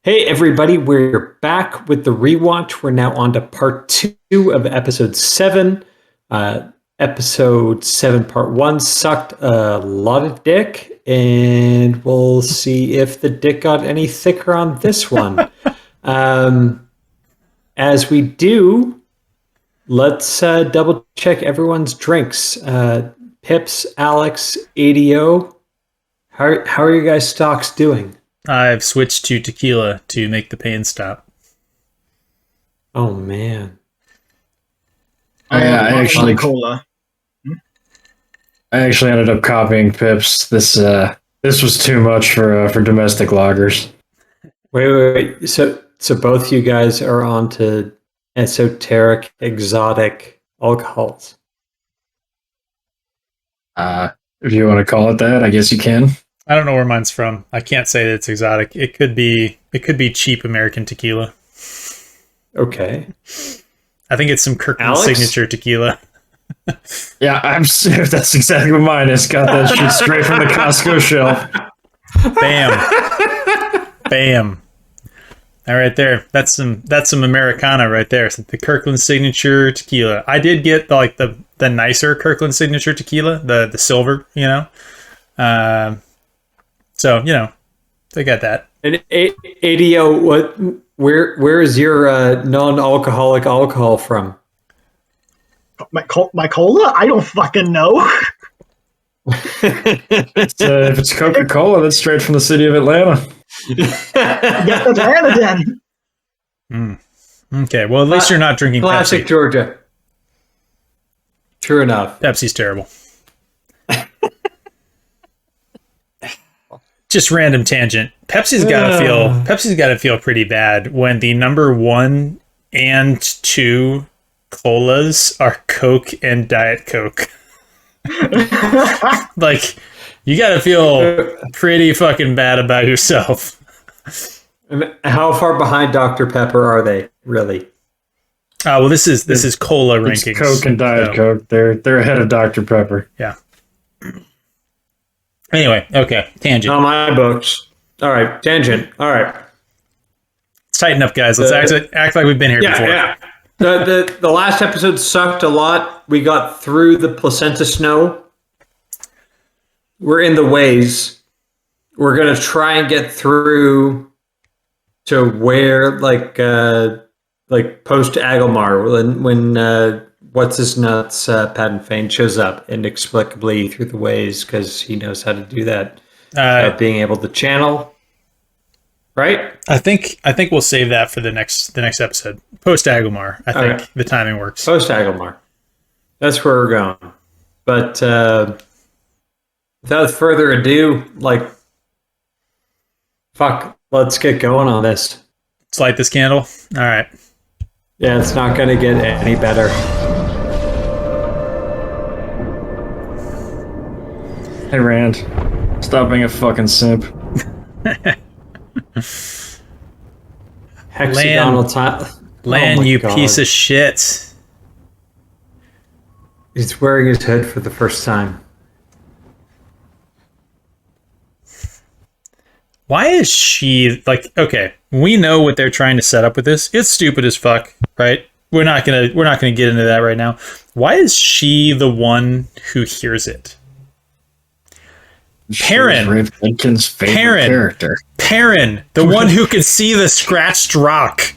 Hey, everybody, we're back with the rewatch. We're now on to part 2 of episode 7. Episode 7, part 1 sucked a lot of dick, and we'll see if the dick got any thicker on this one. As we do, let's double check everyone's drinks. Pips, Alex, ADO, how are you guys' stocks doing? I've switched to tequila to make the pain stop. Oh man! I actually cola. I actually ended up copying Pips. This was too much for domestic lagers. Wait. So both you guys are onto esoteric, exotic alcohols. If you want to call it that, I guess you can. I don't know where mine's from. I can't say that it's exotic. It could be cheap American tequila. Okay. I think it's some Kirkland signature tequila. Yeah, that's exactly what mine is. Got that shit straight from the Costco shelf. Bam. All right there. That's some Americana right there. So the Kirkland signature tequila. I did get the nicer Kirkland signature tequila, the silver, So, they got that. And ADO, where is your non-alcoholic alcohol from? My cola? I don't fucking know. If it's Coca-Cola, that's straight from the city of Atlanta. Yes, Atlanta then. Okay, well, at least you're not drinking classic Pepsi. Georgia. True enough. Pepsi's terrible. Just random tangent. Pepsi's got to feel pretty bad when the number 1 and 2 colas are Coke and Diet Coke. You got to feel pretty fucking bad about yourself. And how far behind Dr. Pepper are they, really? Well, this is cola rankings. Coke and Diet Coke. They're ahead of Dr. Pepper. Yeah. Anyway, okay, tangent. On my books. All right, tangent. All right. Let's tighten up, guys. Let's act like we've been here before. Yeah. The last episode sucked a lot. We got through the placenta snow. We're in the ways. We're gonna try and get through to where post Agelmar when what's his nuts Padden Fane shows up inexplicably through the ways because he knows how to do that. Being able to channel, right? I think we'll save that for the next episode. Post Agelmar, I think the timing works. Post Agelmar, that's where we're going. But without further ado, let's get going on this. Let's light this candle. All right. Yeah, it's not going to get any better. Hey, Rand. Stop being a fucking simp. Hexagonal time. Lan, you God. Piece of shit. He's wearing his hood for the first time. Why is she okay, we know what they're trying to set up with this. It's stupid as fuck, right? We're not gonna get into that right now. Why is she the one who hears it? Perrin, Lincoln's favorite character. Perrin, the one who could see the scratched rock.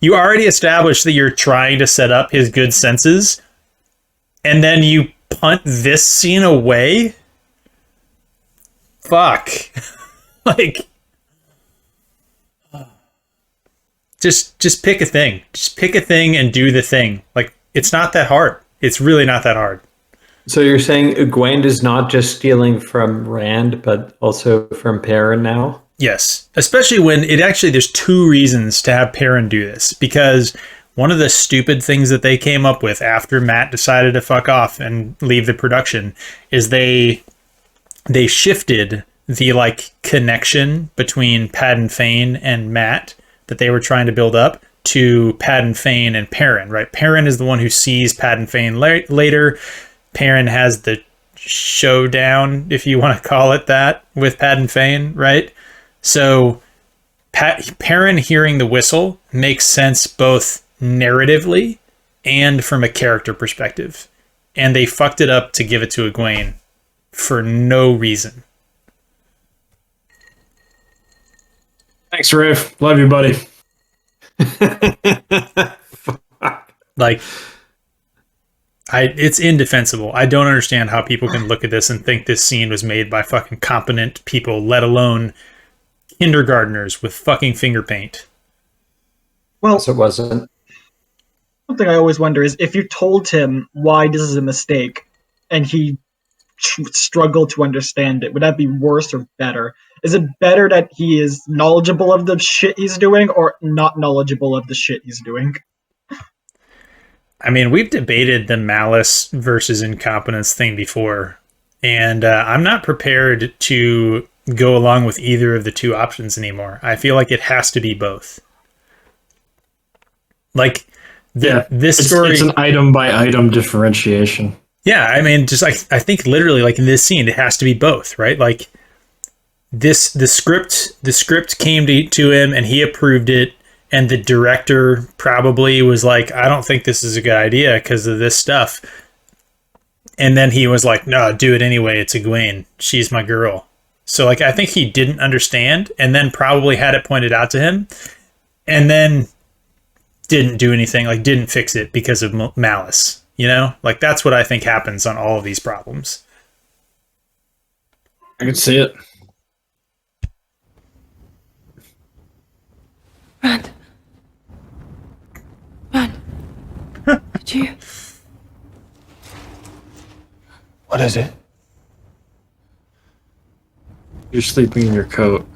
You already established that you're trying to set up his good senses, and then you punt this scene away? Fuck. Just pick a thing. Just pick a thing and do the thing. It's not that hard. It's really not that hard. So you're saying Egwene is not just stealing from Rand, but also from Perrin now? Yes. Especially when there's 2 reasons to have Perrin do this. Because one of the stupid things that they came up with after Matt decided to fuck off and leave the production is they shifted the connection between Padden Fane and Matt that they were trying to build up to Padden Fane and Perrin, right? Perrin is the one who sees Padden Fane later. Perrin has the showdown, if you want to call it that, with Padden Fane, right? So Perrin hearing the whistle makes sense both narratively and from a character perspective. And they fucked it up to give it to Egwene for no reason. Thanks, Rafe. Love you, buddy. Like, it's indefensible. I don't understand how people can look at this and think this scene was made by fucking competent people, let alone kindergartners with fucking finger paint. Well, So it wasn't. something I always wonder is if you told him why this is a mistake and he struggled to understand it, would that be worse or better? Is it better that he is knowledgeable of the shit he's doing or not knowledgeable of the shit he's doing? I mean, we've debated the malice versus incompetence thing before, and I'm not prepared to go along with either of the two options anymore. I feel like it has to be both. Like, this story... It's an item-by-item differentiation. Yeah, I mean, just like, I think literally, like, in this scene, it has to be both, right? Like, the script came to him, and he approved it, and the director probably was like, I don't think this is a good idea because of this stuff. And then he was like, no, do it anyway. It's Egwene. She's my girl. So, like, I think he didn't understand and then probably had it pointed out to him and then didn't do anything, like, didn't fix it because of malice. You know? Like, that's what I think happens on all of these problems. I can see it. Rand. Did you? What is it? You're sleeping in your coat.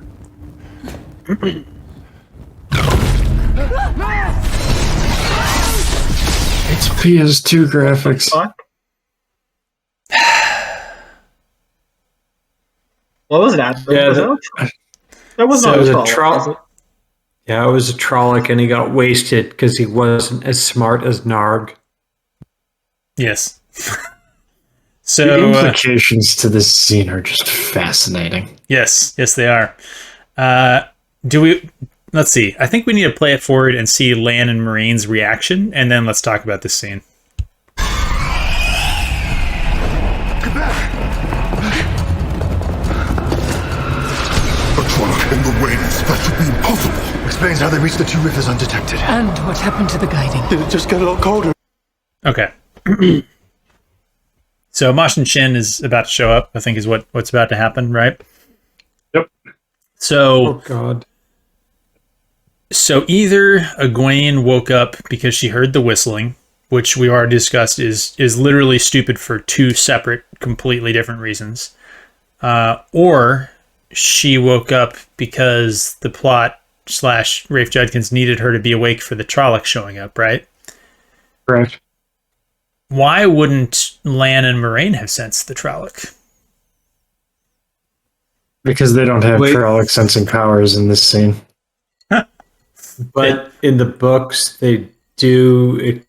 It's PS2 graphics. What was that? Yeah, that was so not it was a a troll. Was it? Yeah, it was a Trolloc, and he got wasted because he wasn't as smart as Narg. Yes. The So, implications to this scene are just fascinating. yes, they are. Let's see. I think we need to play it forward and see Lan and Maraine's reaction, and then let's talk about this scene. A Trolloc in the waves. That should be impossible. Explains how they reached the two rivers undetected. And what happened to the guiding? Did it just get a lot colder? Okay. So Moshin Shin is about to show up, I think is what's about to happen, right? Yep. So, Oh, God. so either Egwene woke up because she heard the whistling, which we already discussed is literally stupid for two separate, completely different reasons, or she woke up because the plot / Rafe Judkins needed her to be awake for the Trolloc showing up, right? Correct. Why wouldn't Lan and Moraine have sensed the Trolloc? Because they don't have Wait. Trolloc sensing powers in this scene. But in the books, they do.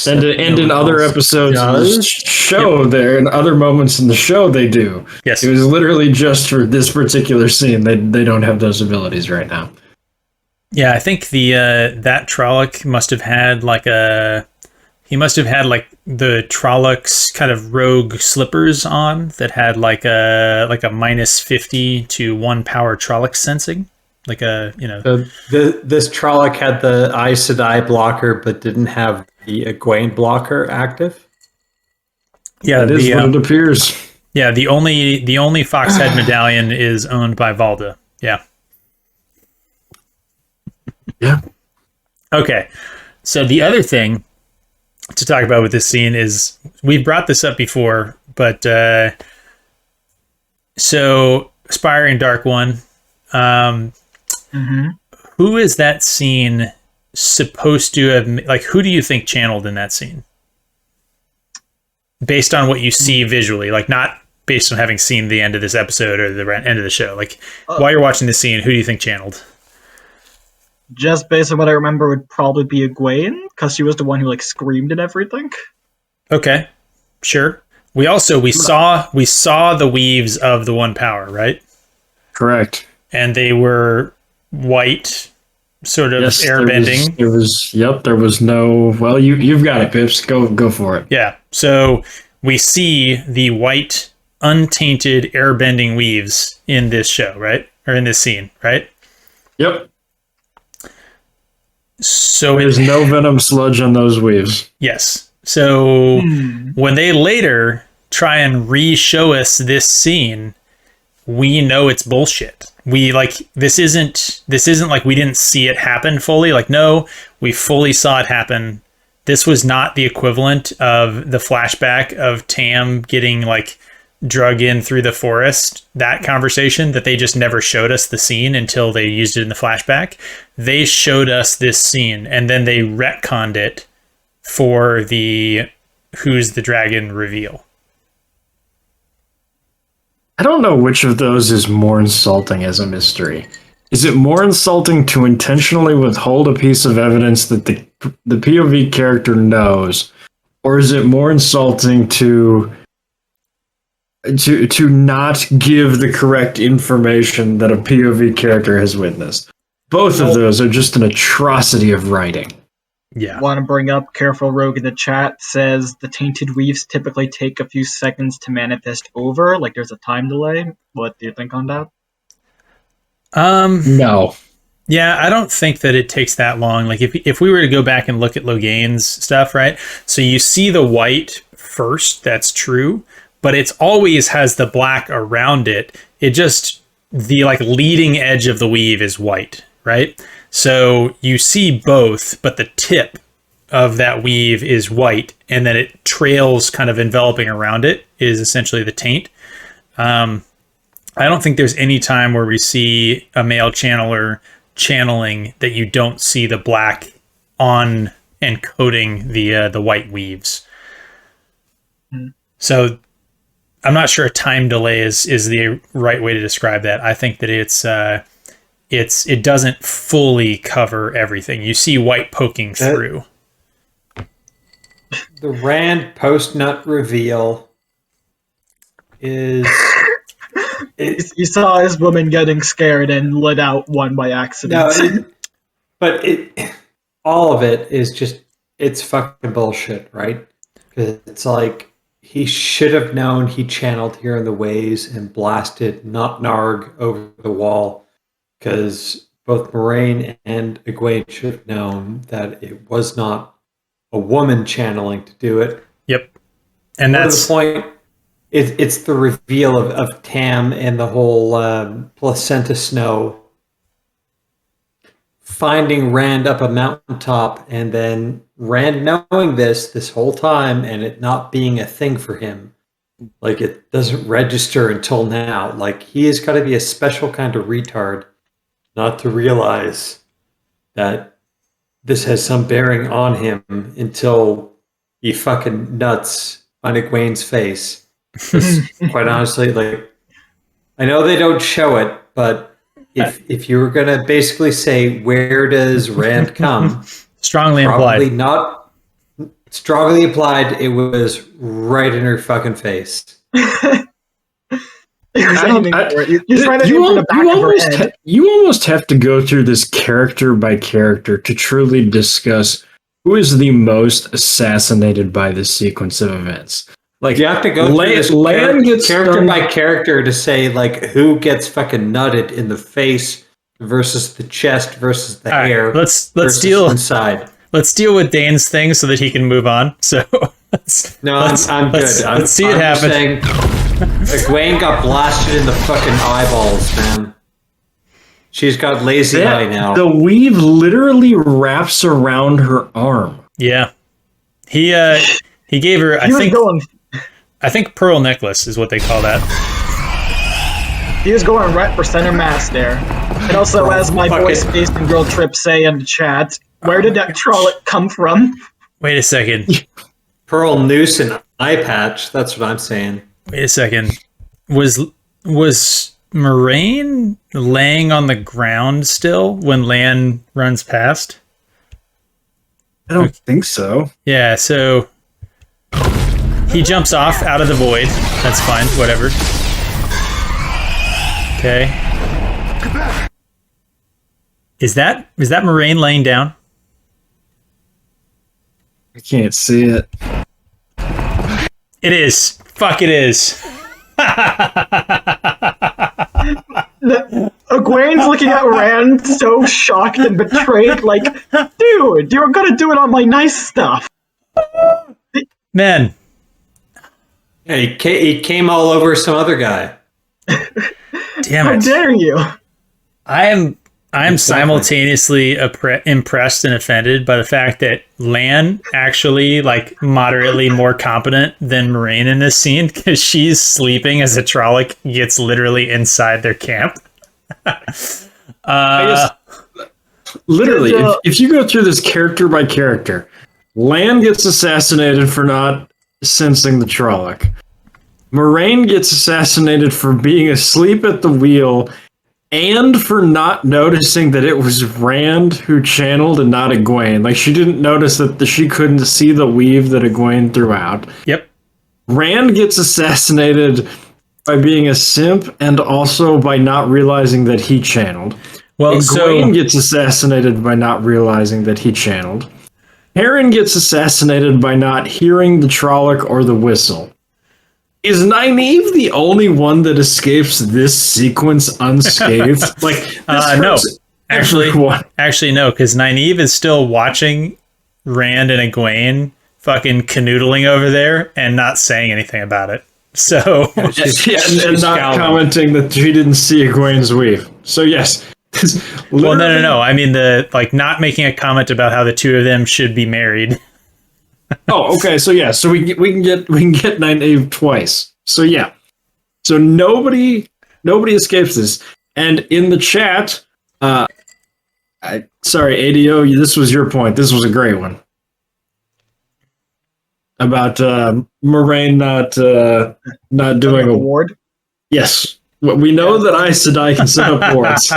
And in other episodes of the Does? show, there in other moments in the show, they do. Yes. It was literally just for this particular scene. They don't have those abilities right now. Yeah, I think the that Trolloc must have had like the Trolloc's kind of rogue slippers on that had like a minus 50 to 1 power Trolloc sensing. Like This Trolloc had the Aes Sedai blocker, but didn't have the Egwene blocker active. yeah, That is what it appears. yeah, the only Foxhead medallion is owned by Valda. Yeah. Yeah. Okay. So the other thing to talk about with this scene is we've brought this up before, but so Aspiring Dark One, who is that scene supposed to have, like, who do you think channeled in that scene? Based on what you see visually, like not based on having seen the end of this episode or the end of the show. Like while you're watching the scene, who do you think channeled? Just based on what I remember, would probably be Egwene, because she was the one who like screamed and everything. Okay, sure. We saw the weaves of the 1 power, right? Correct. and they were white, sort of Yes, airbending. There was no. Well, you've got it, Pips. Go for it. Yeah. So we see the white, untainted airbending weaves in this show, right? Or in this scene, right? Yep. So there's no venom sludge on those weaves. Yes. So when they later try and re-show us this scene, we know it's bullshit. We this isn't like we didn't see it happen fully. Like, no, we fully saw it happen. This was not the equivalent of the flashback of Tam getting drug in through the forest, that conversation that they just never showed us the scene until they used it in the flashback. They showed us this scene and then they retconned it for the Who's the Dragon reveal. I don't know which of those is more insulting as a mystery. Is it more insulting to intentionally withhold a piece of evidence that the POV character knows, or is it more insulting to not give the correct information that a POV character has witnessed? Both of those are just an atrocity of writing. Yeah. Want to bring up Careful Rogue in the chat says the tainted weaves typically take a few seconds to manifest over, like there's a time delay. What do you think on that? No. Yeah, I don't think that it takes that long. Like if we were to go back and look at Logain's stuff, right? So you see the white first, that's true, but it's always has the black around it. It just, the leading edge of the weave is white, right? So you see both, but the tip of that weave is white, and then it trails kind of enveloping around it is essentially the taint. I don't think there's any time where we see a male channeler channeling that you don't see the black on and coating the white weaves. So I'm not sure a time delay is the right way to describe that. I think that it doesn't fully cover everything. You see white poking through. The Rand post-nut reveal is... You saw his woman getting scared and let out one by accident. No, all of it is just, it's fucking bullshit, right? Because it's like, he should have known he channeled Here in the Ways and blasted not Narg over the wall, because both Moraine and Egwene should have known that it was not a woman channeling to do it. Yep. And that's the point. It's the reveal of Tam and the whole placenta snow finding Rand up a mountaintop, and then Rand knowing this whole time and it not being a thing for him. Like, it doesn't register until now. Like, he has got to be a special kind of retard not to realize that this has some bearing on him until he fucking nuts on Egwene's face. Quite honestly, I know they don't show it, but if you were gonna basically say, where does Rand come? Strongly probably implied. Not strongly implied. It was right in her fucking face. You almost have to go through this character by character to truly discuss who is the most assassinated by this sequence of events. Like, you have to go through this character by character to say who gets fucking nutted in the face versus the chest versus the hair. Let's deal inside. Let's deal with Dane's thing so that he can move on. So I'm good. Let's see it happen. Saying, Egwene got blasted in the fucking eyeballs, man. She's got lazy eye now. The weave literally wraps around her arm. Yeah, he gave her. I think pearl necklace is what they call that. He was going right for center mass there. And also, as my boy Space and Girl Trip say in the chat, where did that trollet come from? Wait a second. Pearl noose and eye patch. That's what I'm saying. Wait a second. Was Moraine laying on the ground still when Lan runs past? I don't think so. Yeah, so he jumps off out of the void. That's fine, whatever. Okay. Get back! Is that Moraine laying down? I can't see it. It is. Fuck, it is. Egwene's looking at Rand so shocked and betrayed, like, dude, you were gonna do it on my nice stuff. Man, Yeah, he came all over some other guy. damn How it. dare you? I am simultaneously impressed and offended by the fact that Lan actually like moderately more competent than Moraine in this scene because she's sleeping as a Trolloc gets literally inside their camp. Literally, if you go through this character by character, Lan gets assassinated for not sensing the Trolloc. Moraine gets assassinated for being asleep at the wheel and for not noticing that it was Rand who channeled and not Egwene. Like, she didn't notice that she couldn't see the weave that Egwene threw out. Yep. Rand gets assassinated by being a simp and also by not realizing that he channeled. Well, Egwene gets assassinated by not realizing that he channeled. Perrin gets assassinated by not hearing the Trolloc or the whistle. Is Nynaeve the only one that escapes this sequence unscathed? Like, this no. hurts everyone. Actually, no, because Nynaeve is still watching Rand and Egwene fucking canoodling over there and not saying anything about it. So, and not commenting that she didn't see Egwene's weave. So, yes. Well, no. I mean, not making a comment about how the two of them should be married. Oh, okay. So yeah. So we can get Nynaeve twice. So yeah. So nobody escapes this. And in the chat, sorry, ADO, this was your point. This was a great one about Moraine not doing a ward. Yes, we know that Aes Sedai can set up wards.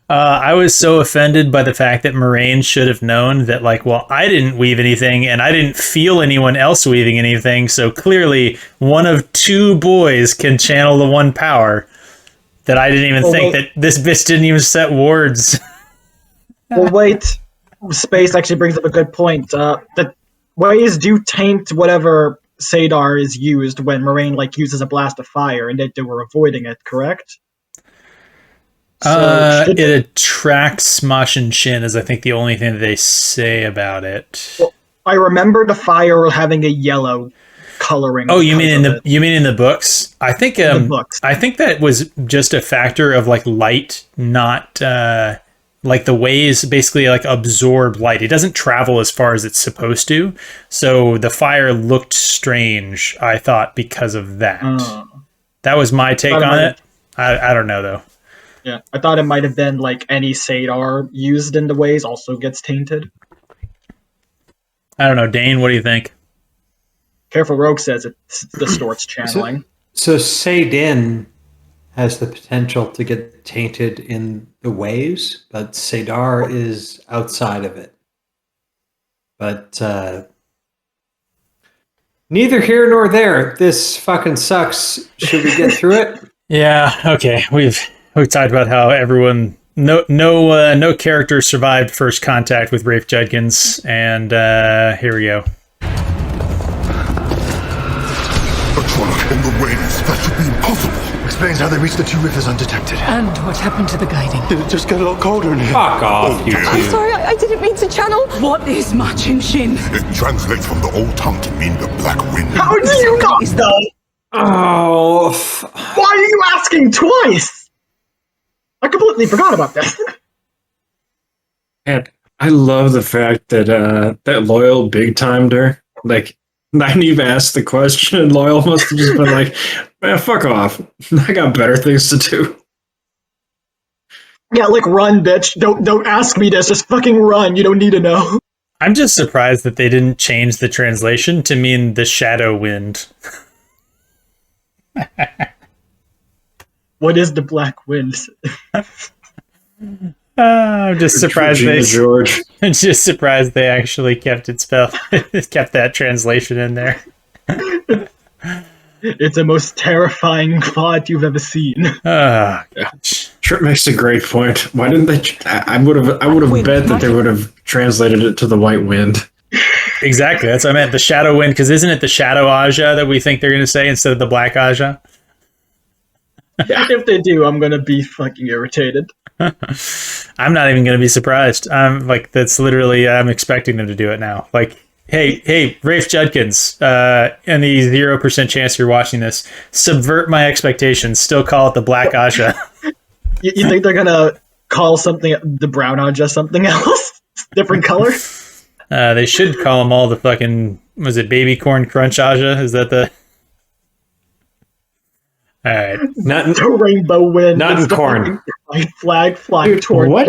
I was so offended by the fact that Moraine should have known that, like, well, I didn't weave anything and I didn't feel anyone else weaving anything. So clearly one of two boys can channel the one power that I didn't even think that this bitch didn't even set wards. Well, wait. Space actually brings up a good point. The ways do taint whatever Sadar is used when Moraine, like, uses a blast of fire and they were avoiding it, correct? It attracts Smosh and Shin is I think the only thing that they say about it. Well, I remember the fire having a yellow coloring. Oh, you mean in the books? I think the books. I think that was just a factor of like light, not like the waves basically like absorb light. It doesn't travel as far as it's supposed to. So the fire looked strange, I thought, because of that. That was my take on it. I don't know though. Yeah, I thought it might have been like any Sadar used in the ways also gets tainted. I don't know. Dane, what do you think? Careful Rogue says it's distorts channeling. So Saidin has the potential to get tainted in the waves, but Sadar is outside of it. But neither here nor there. This fucking sucks. Should we get through it? Yeah, okay. We've talked about how everyone no character survived first contact with Rafe Judkins, and here we go. A Trolloc in the waves. That should be impossible. Explains how they reached the two rivers undetected. And what happened to the guiding? Did it just get a lot colder in here? Fuck off, you dear. two. Sorry, I didn't mean to channel. What is Machin Shin? It translates from the old tongue to mean the black wind. How do you not know? Oh, Why are you asking twice? I completely forgot about this. And I love the fact that that Loyal big timed her. Like, Nynaeve asked the question, and Loyal must have just been like, "Man, fuck off! I got better things to do." Yeah, like, run, bitch. Don't ask me this. Just fucking run. You don't need to know. I'm just surprised that they didn't change the translation to mean the shadow wind. What is the black wind? I'm just surprised Regina George. I'm just surprised they actually kept it kept that translation in there. It's the most terrifying plot you've ever seen. Trip makes a great point. Why didn't they? I would have bet that they would have translated it to the White Wind. Exactly. That's what I meant. The Shadow Wind, because isn't it the Shadow Aja that we think they're going to say instead of the Black Aja? If they do, I'm gonna be fucking irritated. I'm not even going to be surprised. That's literally, I'm expecting them to do it now. Like, hey, Rafe Judkins, any 0% chance you're watching this, subvert my expectations. Still call it the Black Aja. You think they're gonna call something the Brown Aja something else? Different color? They should call them all the fucking, was it Baby Corn Crunch Aja? Is that the... All right. Not The rainbow wind. Not It's in the corn. fucking flag flying toward What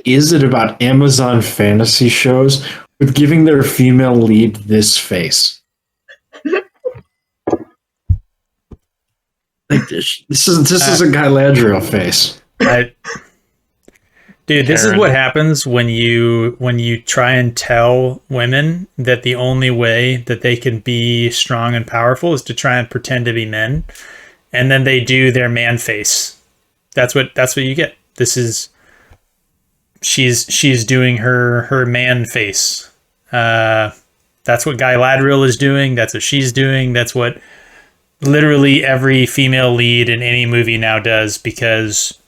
is it about Amazon fantasy shows with giving their female lead this face? Like this is a Galadriel face. Dude, this is what happens when you try and tell women that the only way that they can be strong and powerful is to try and pretend to be men, and then they do their man face. That's what you get. This is she's doing her man face. That's what Galadriel is doing. That's what she's doing. That's what literally every female lead in any movie now does, because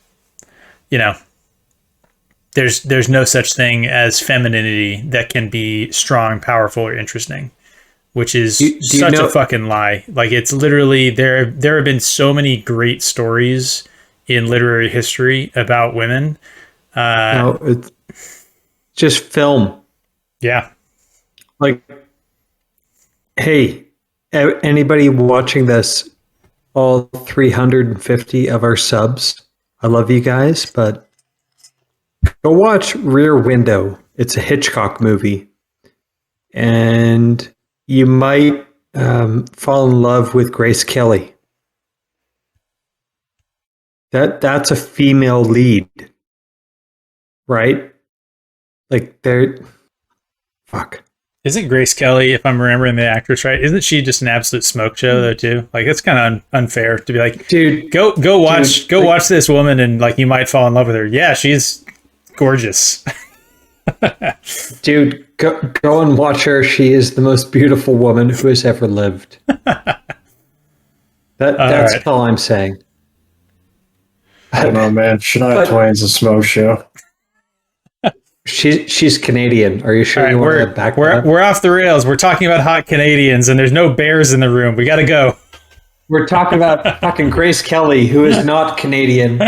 there's no such thing as femininity that can be strong, powerful, or interesting, which is such a fucking lie. Like, it's literally, there have been so many great stories in literary history about women. no, it's just film. Yeah. Like, hey, anybody watching this, all 350 of our subs, I love you guys, but go watch Rear Window. It's a Hitchcock movie. And you might fall in love with Grace Kelly. That's a female lead. Right? Like, fuck. Isn't Grace Kelly, if I'm remembering the actress right, isn't she just an absolute smoke show though too? Like, it's kind of unfair to be like, dude, go watch this woman and like you might fall in love with her. Yeah, she's gorgeous. Dude, go and watch her. She is the most beautiful woman who has ever lived. That's right. all I'm saying. I don't know, man. Shania Twain's a smoke show. She's Canadian. Are you sure All right, you want to back that up? we're off the rails. We're talking about hot Canadians, and there's no bears in the room. We got to go. We're talking about fucking Grace Kelly, who is not Canadian.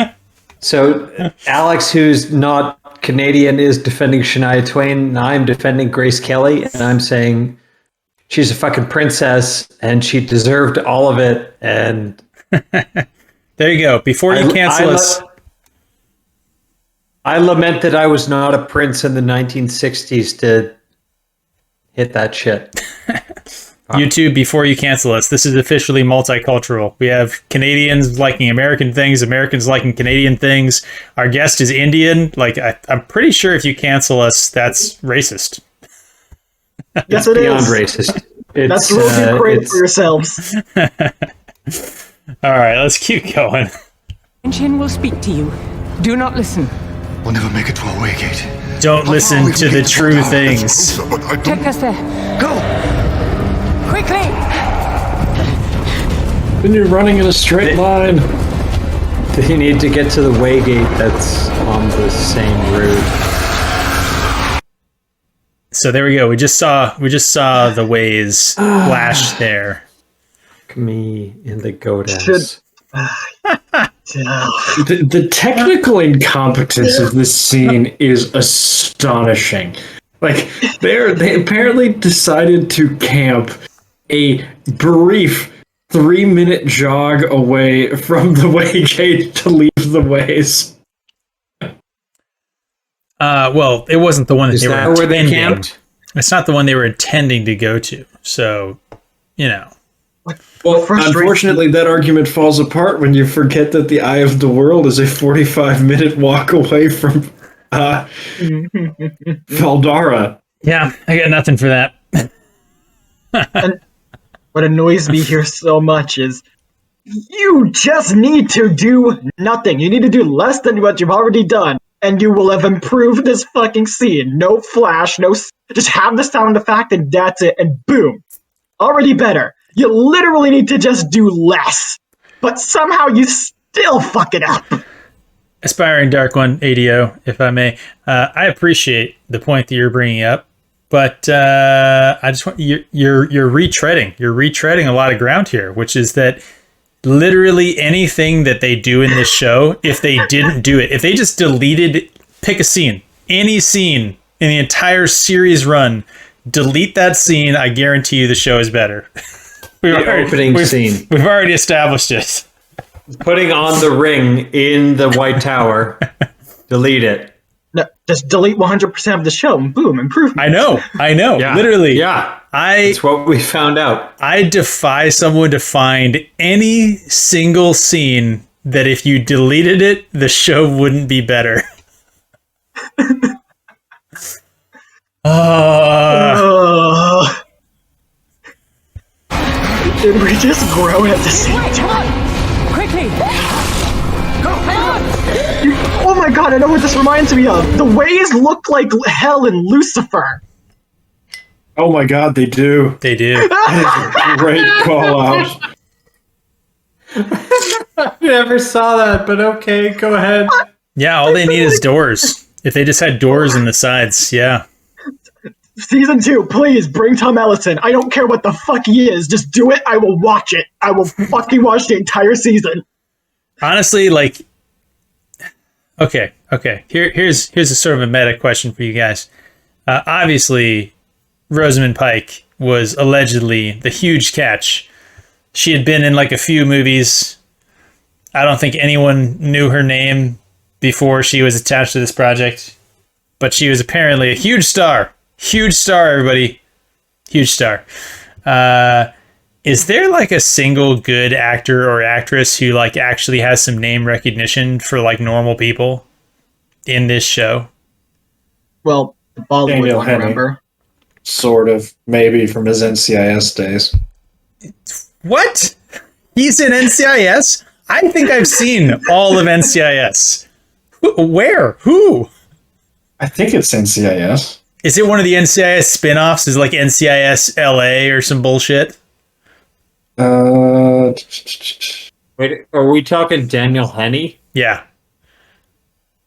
So Alex, who's not Canadian, is defending Shania Twain, and I'm defending Grace Kelly, and I'm saying she's a fucking princess, and she deserved all of it. And there you go. Before you cancel us. I lament that I was not a prince in the 1960s to hit that shit. YouTube, before you cancel us, this is officially multicultural. We have Canadians liking American things, Americans liking Canadian things. Our guest is Indian. Like, I'm pretty sure if you cancel us, that's racist. Yes, it Beyond is. racist. That's a little too great for yourselves. All right, let's keep going. Shin will speak to you. Do not listen. We'll never make it to our way gate. Don't listen to the true things. Closer, but I Take don't... us there. Go! Quickly! Then you're running in a straight line. You need to get to the way gate that's on the same route. So there we go. We just saw the ways flash there. Me in the goat-ass. The technical incompetence of this scene is astonishing. Like, they apparently decided to camp a brief 3-minute jog away from the way gate to leave the ways. Well, it wasn't the one that Is they that were where they intending. camped? It's not the one they were intending to go to. So, Well, unfortunately, that argument falls apart when you forget that the Eye of the World is a 45-minute walk away from Valdara. Yeah, I got nothing for that. What annoys me here so much is you just need to do nothing. You need to do less than what you've already done, and you will have improved this fucking scene. No flash, just have the sound effect, and that's it, and boom. Already better. You literally need to just do less. But somehow you still fuck it up. Aspiring Dark One, ADO, if I may. I appreciate the point that you're bringing up, but I just want you're retreading. You're retreading a lot of ground here, which is that literally anything that they do in this show, if they didn't do it, if they just deleted, pick a scene, any scene in the entire series run, delete that scene, I guarantee you the show is better. Opening scene. We've already established it. Putting on the ring in the White Tower. Delete it. No, just delete 100% of the show and boom, improvement. I know. Yeah. Literally. Yeah. That's what we found out. I defy someone to find any single scene that if you deleted it, the show wouldn't be better. Did we just groan at the same time? Come on! Quickly! Oh my god, I know what this reminds me of. The ways look like hell in Lucifer. Oh my god, they do. They do. Great call out. I never saw that, but okay, go ahead. Yeah, all they need is doors. If they just had doors in the sides, yeah. Season 2, please bring Tom Ellison. I don't care what the fuck he is. Just do it. I will watch it. I will fucking watch the entire season. Honestly, like, okay. Here's a sort of a meta question for you guys. Obviously, Rosamund Pike was allegedly the huge catch. She had been in like a few movies. I don't think anyone knew her name before she was attached to this project, but she was apparently a huge star. Huge star, everybody. Huge star. Is there like a single good actor or actress who like actually has some name recognition for like normal people in this show? Well, the Bollywood Daniel one, Henney. remember? Sort of. Maybe from his NCIS days. What? He's in NCIS? I think I've seen all of NCIS. Where? Who? I think it's NCIS. Is it one of the NCIS spin-offs? Is it like NCIS LA or some bullshit? Wait, are we talking Daniel Henney? Yeah.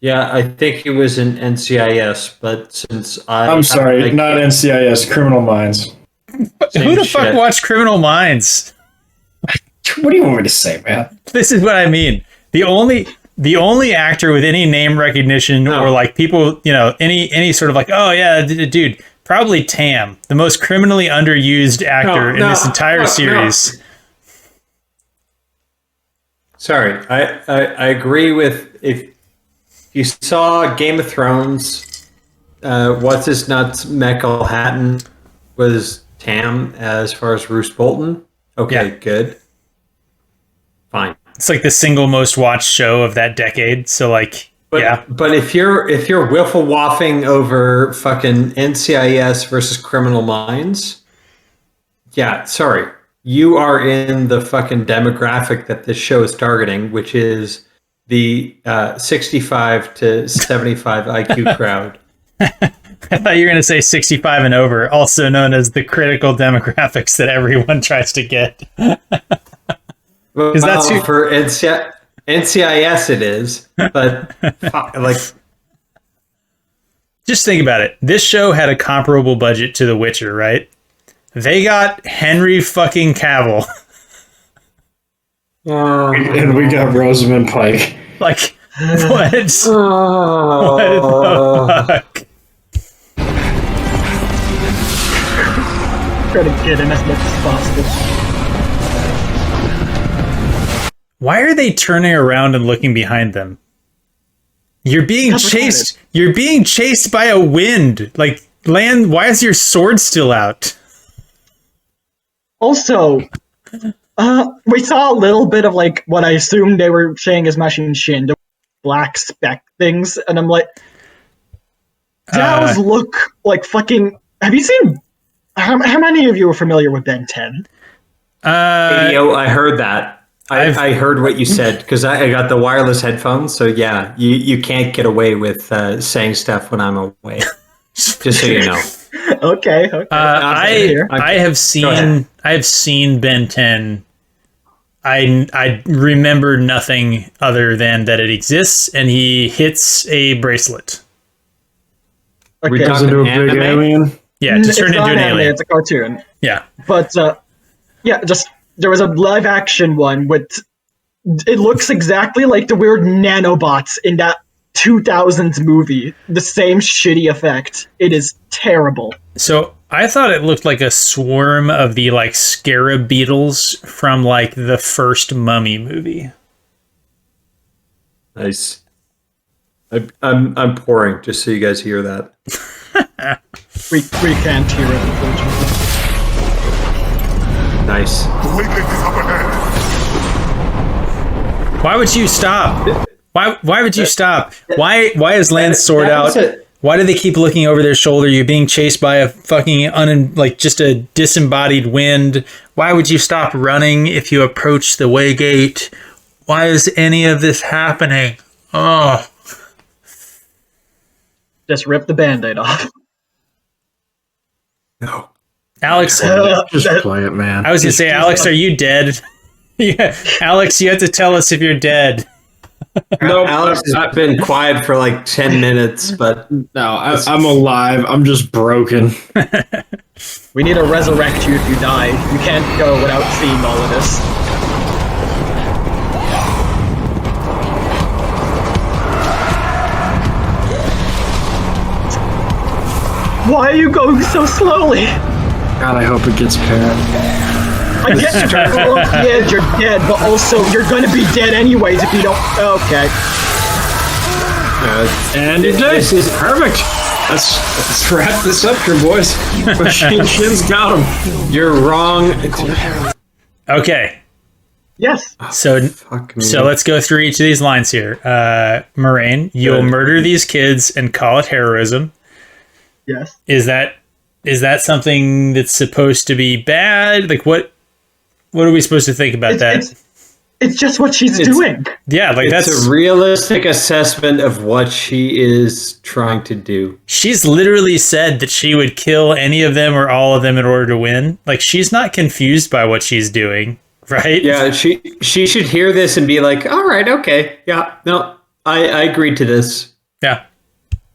Yeah, I think he was in NCIS, but since I'm sorry, not NCIS, Criminal Minds. Who the fuck watched Criminal Minds? What do you want me to say, man? This is what I mean. The only actor with any name recognition or like people, you know, any sort of like, oh yeah, dude, probably Tam, the most criminally underused actor in this entire series. No. Sorry, I agree with, if you saw Game of Thrones, what's his nuts, Michael Hatton was Tam as far as Roose Bolton. Okay, good. Fine. It's like the single most watched show of that decade. So like, But if you're wiffle waffing over fucking NCIS versus Criminal Minds, yeah, sorry, you are in the fucking demographic that this show is targeting, which is the 65 to 75 IQ crowd. I thought you were going to say 65 and over, also known as the critical demographics that everyone tries to get. Well, that's for NCIS it is, but like, just think about it. This show had a comparable budget to The Witcher, right? They got Henry fucking Cavill. And we got Rosamund Pike. Like, what? What the fuck? Try to get in as much as possible. Why are they turning around and looking behind them? You're being chased. You're being chased by a wind. Like, land, why is your sword still out? Also, we saw a little bit of like what I assumed they were saying is Machine Shin, the black speck things, and I'm like, those look like fucking. Have you seen? How many of you are familiar with Ben 10? ADO, I heard that. I heard what you said because I got the wireless headphones. So yeah, you can't get away with saying stuff when I'm away. Just so you know. Okay. I have seen Ben 10. I remember nothing other than that it exists, and he hits a bracelet. Okay. Turns into a big alien. Yeah, to turn into an alien. It's a cartoon. Yeah. But there was a live action one with. It looks exactly like the weird nanobots in that 2000s movie. The same shitty effect. It is terrible. So I thought it looked like a swarm of the like scarab beetles from like the first Mummy movie. Nice. I'm pouring just so you guys hear that. We can't hear it, unfortunately. Nice. The weakling is up ahead. Why would you stop? Why would you stop? Why is Lance's sword out? Why do they keep looking over their shoulder? You're being chased by a fucking just a disembodied wind. Why would you stop running if you approach the way gate? Why is any of this happening? Oh. Just rip the Band-Aid off. No. Alex, Just play it, man. I was going to say, Alex, are you dead? Yeah, Alex, you have to tell us if you're dead. No, Alex has been quiet for like 10 minutes, but No, I'm alive. I'm just broken. We need to resurrect you if you die. You can't go without seeing all of this. Why are you going so slowly? God, I hope it gets paired. I get you're dead, but also you're gonna be dead anyways if you don't. Okay. And it does. It's perfect. Let's wrap this up here, boys. Shin's got him. you're wrong. Okay. Yes. So Fuck me. let's go through each of these lines here. Moraine, you'll murder these kids and call it heroism. Yes. Is that something that's supposed to be bad? Like what are we supposed to think about that? It's just what she's doing. Yeah, like It's that's a realistic assessment of what she is trying to do. she's literally said that she would kill any of them or all of them in order to win. Like she's not confused by what she's doing, right? Yeah, she should hear this and be like, all right, okay. Yeah, no, I agreed to this. Yeah.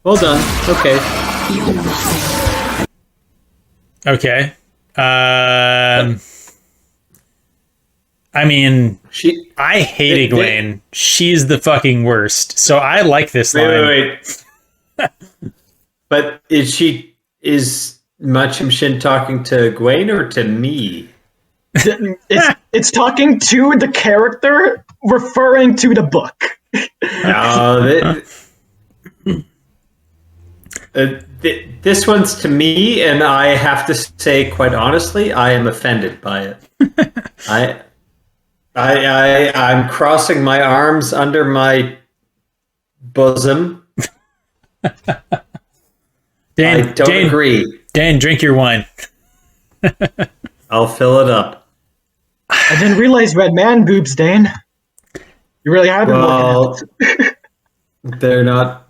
Well done. Okay. Okay. I mean, I hate Egwene. She's the fucking worst. So I like this line. Wait. But is Machim Shin talking to Gwen or to me? It's talking to the character, referring to the book. This one's to me, and I have to say, quite honestly, I am offended by it. I'm crossing my arms under my bosom. Dan, I don't agree. Dan, drink your wine. I'll fill it up. I didn't realize red man boobs, Dan. You really have been looking at it. They're not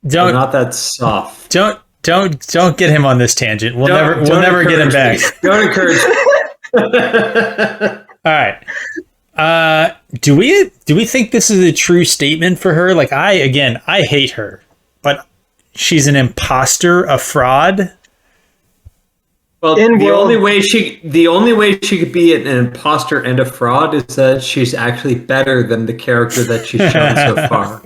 that soft. Don't get him on this tangent. We'll never get him back. Don't encourage. All right. Do we think this is a true statement for her? Like I hate her, but she's an imposter, a fraud. Well, the only way she could be an imposter and a fraud is that she's actually better than the character that she's shown so far.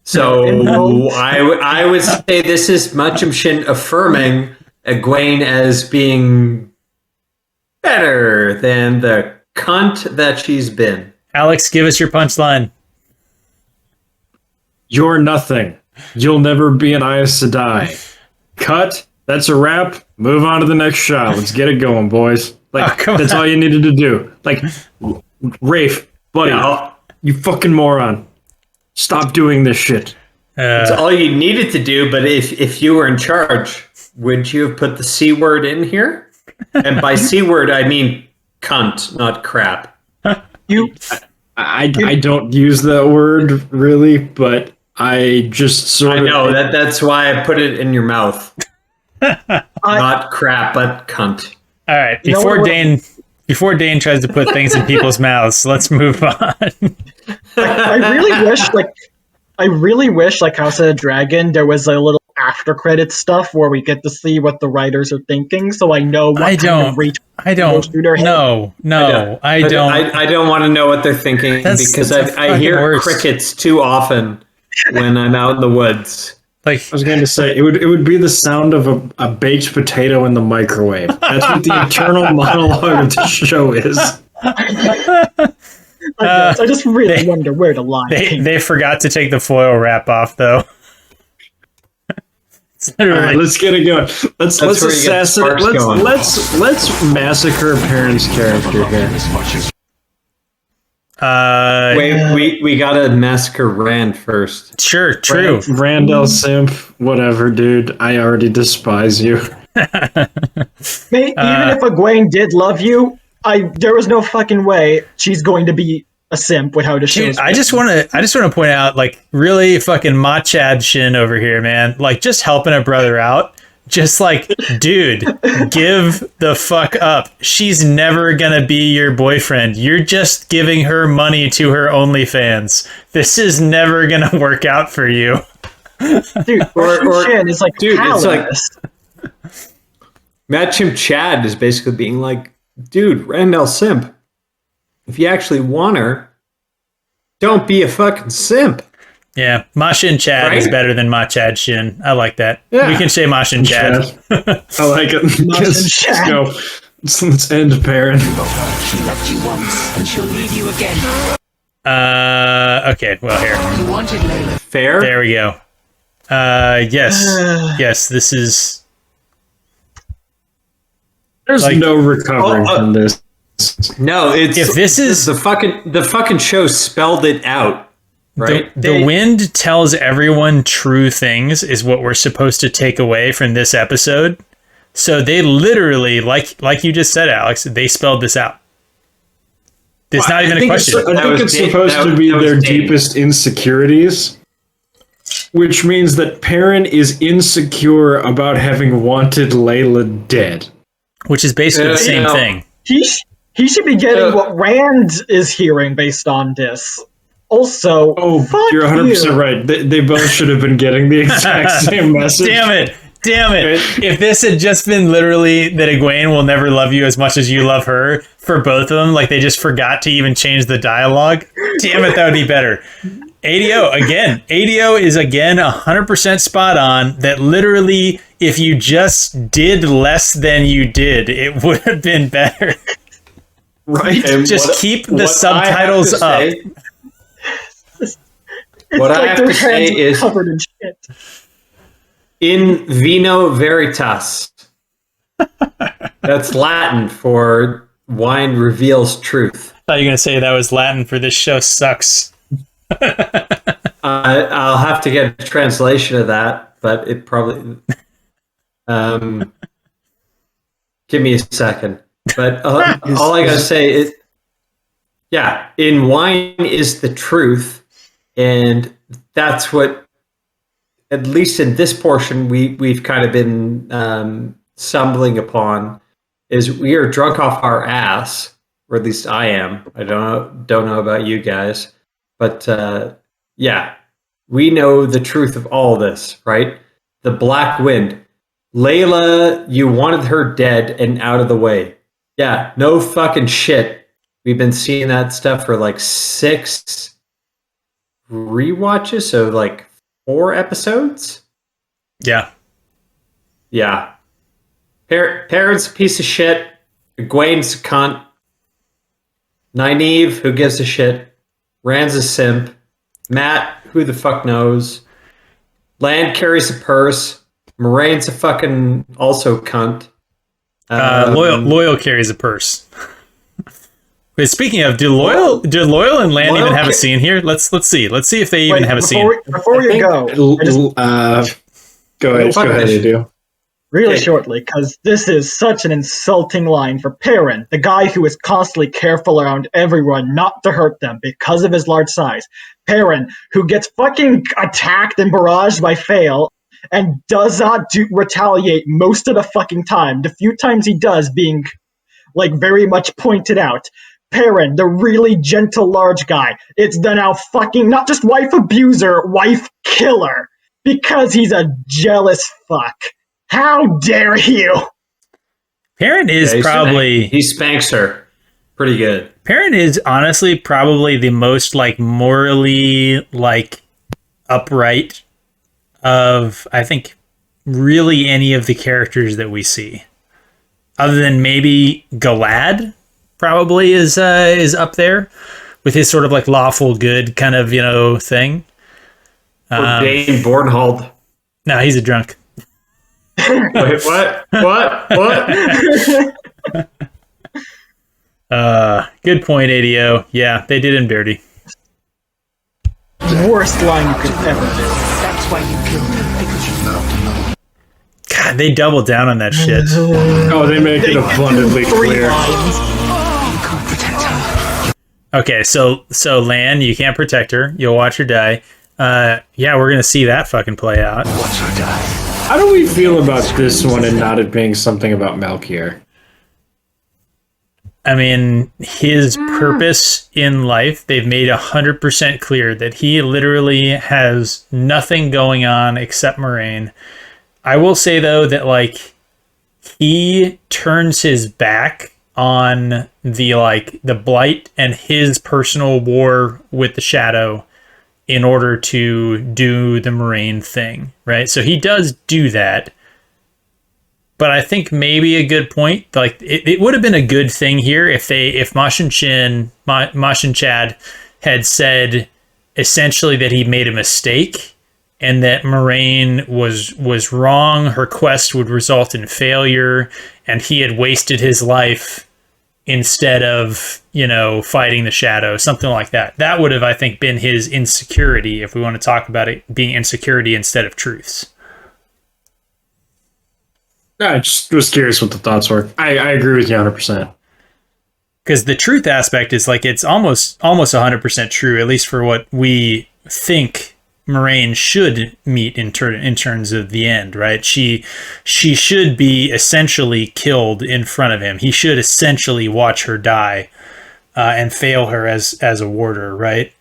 So I would say this is Machim Shin affirming Egwene as being better than the cunt that she's been. Alex, give us your punchline. You're nothing. You'll never be an Aes Sedai. Cut. That's a wrap. Move on to the next shot. Let's get it going, boys. Like that's all you needed to do. Like Rafe, buddy, you fucking moron. Stop doing this shit. That's all you needed to do, but if you were in charge, would you have put the C word in here? And by C word, I mean cunt, not crap. You I don't use that word really, but I just sort I of know that's why I put it in your mouth. Not crap, but cunt. All right, You know before Dane tries to put things in people's mouths, let's move on. I really wish, like House of the Dragon, there was a little after credit stuff where we get to see what the writers are thinking, so I know what I kind of reach goes through their head. No, I don't. I don't want to know what they're thinking because I hear worst. crickets too often when I'm out in the woods. Like, I was going to say it would be the sound of a baked potato in the microwave. That's what the internal monologue of the show is. I just really wonder where the line came. they forgot to take the foil wrap off, though. All right, let's get it going. Let's assassinate. Let's massacre Perrin's character here. Wait, we gotta massacre Rand first. Sure, true. Randall Simp, whatever, dude. I already despise you. Even if Egwene did love you, there was no fucking way she's going to be a simp with how the show's Dude, I just want to point out, like, really fucking Machad Shin over here, man. Like, just helping a brother out. Just like, dude, give the fuck up. She's never gonna be your boyfriend. You're just giving her money to her OnlyFans. This is never gonna work out for you. Dude, Shin is like, dude, it's like Matchim Chad is basically being like, dude, Randall Simp, if you actually want her, don't be a fucking simp. Yeah, Mashin Chad is better than Machad Shin. I like that. Yeah. We can say Mashin Chad. I like it. Let's go. Let's end Perrin. She loved you once, and she'll leave you again. Okay, well, here. You wanted Layla. Fair? There we go. Yes, this is... There's like, no recovering from this. No, it's if this is the fucking show spelled it out. Right. The wind tells everyone true things is what we're supposed to take away from this episode. So they literally, like you just said, Alex, they spelled this out. There's not even a question. I think it's supposed to be their deepest insecurities, which means that Perrin is insecure about having wanted Layla dead. Which is basically the same thing. He should be getting what Rand is hearing based on this. Also, you're 100% right. They both should have been getting the exact same message. Damn it. If this had just been literally that Egwene will never love you as much as you love her for both of them, like they just forgot to even change the dialogue, damn it, that would be better. ADO is again 100% spot on that literally if you just did less than you did, it would have been better. Right. Just keep the subtitles up. What I have to say is covered in shit. In vino veritas. That's Latin for wine reveals truth. I thought you were going to say that was Latin for this show sucks. I'll have to get a translation of that, but it probably... give me a second. But all I gotta say is, yeah, in wine is the truth, and that's what, at least in this portion, we've kind of been stumbling upon, is we are drunk off our ass, or at least I am. I don't know about you guys, but yeah, we know the truth of all this, right? The Black Wind. Layla, you wanted her dead and out of the way. Yeah, no fucking shit. We've been seeing that stuff for like 6 rewatches, so like 4 episodes? Yeah. Perrin's a piece of shit. Egwene's a cunt. Nynaeve, who gives a shit. Rand's a simp. Matt, who the fuck knows. Land carries a purse. Moraine's a fucking also cunt. Loyal carries a purse. Wait, speaking of, do Loyal and Land even have a scene here? Let's see. Let's see if they even have a scene. Before you go, go ahead, you do. really Okay. shortly, because this is such an insulting line for Perrin, the guy who is constantly careful around everyone not to hurt them because of his large size. Perrin, who gets fucking attacked and barraged by Fail and does not retaliate most of the fucking time. The few times he does being, like, very much pointed out. Perrin, the really gentle large guy, it's the now fucking not just wife abuser, wife killer, because he's a jealous fuck. How dare you? Perrin is he spanks her pretty good. Perrin is honestly probably the most like morally like upright of, I think, really any of the characters that we see, other than maybe Galad. Probably is up there with his sort of like lawful good kind of, you know, thing. Or Dane Bornhold. No, he's a drunk. Wait, what? Good point, ADO. Yeah, they did him dirty. Worst line you could ever do. That's why you killed me, because you God, they double down on that shit. Oh, they make it abundantly clear. can't protect her. Okay, so Lan, you can't protect her. You'll watch her die. Yeah, we're gonna see that fucking play out. Watch her die. How do we feel about this one and not it being something about Malkier? I mean, his purpose in life, they've made 100% clear that he literally has nothing going on except Moraine. I will say, though, that, like, he turns his back on the Blight and his personal war with the Shadow in order to do the Moraine thing, right? So he does do that. But I think maybe a good point, like it would have been a good thing here if Mosh and Chad had said essentially that he made a mistake and that Moraine was wrong, her quest would result in failure, and he had wasted his life instead of, you know, fighting the Shadow, something like that. That would have, I think, been his insecurity, if we want to talk about it being insecurity instead of truths. I just was curious what the thoughts were. I agree with you 100%. Because the truth aspect is like it's almost 100% true, at least for what we think Moraine should meet in terms of the end, right? She should be essentially killed in front of him. He should essentially watch her die and fail her as a warder, right?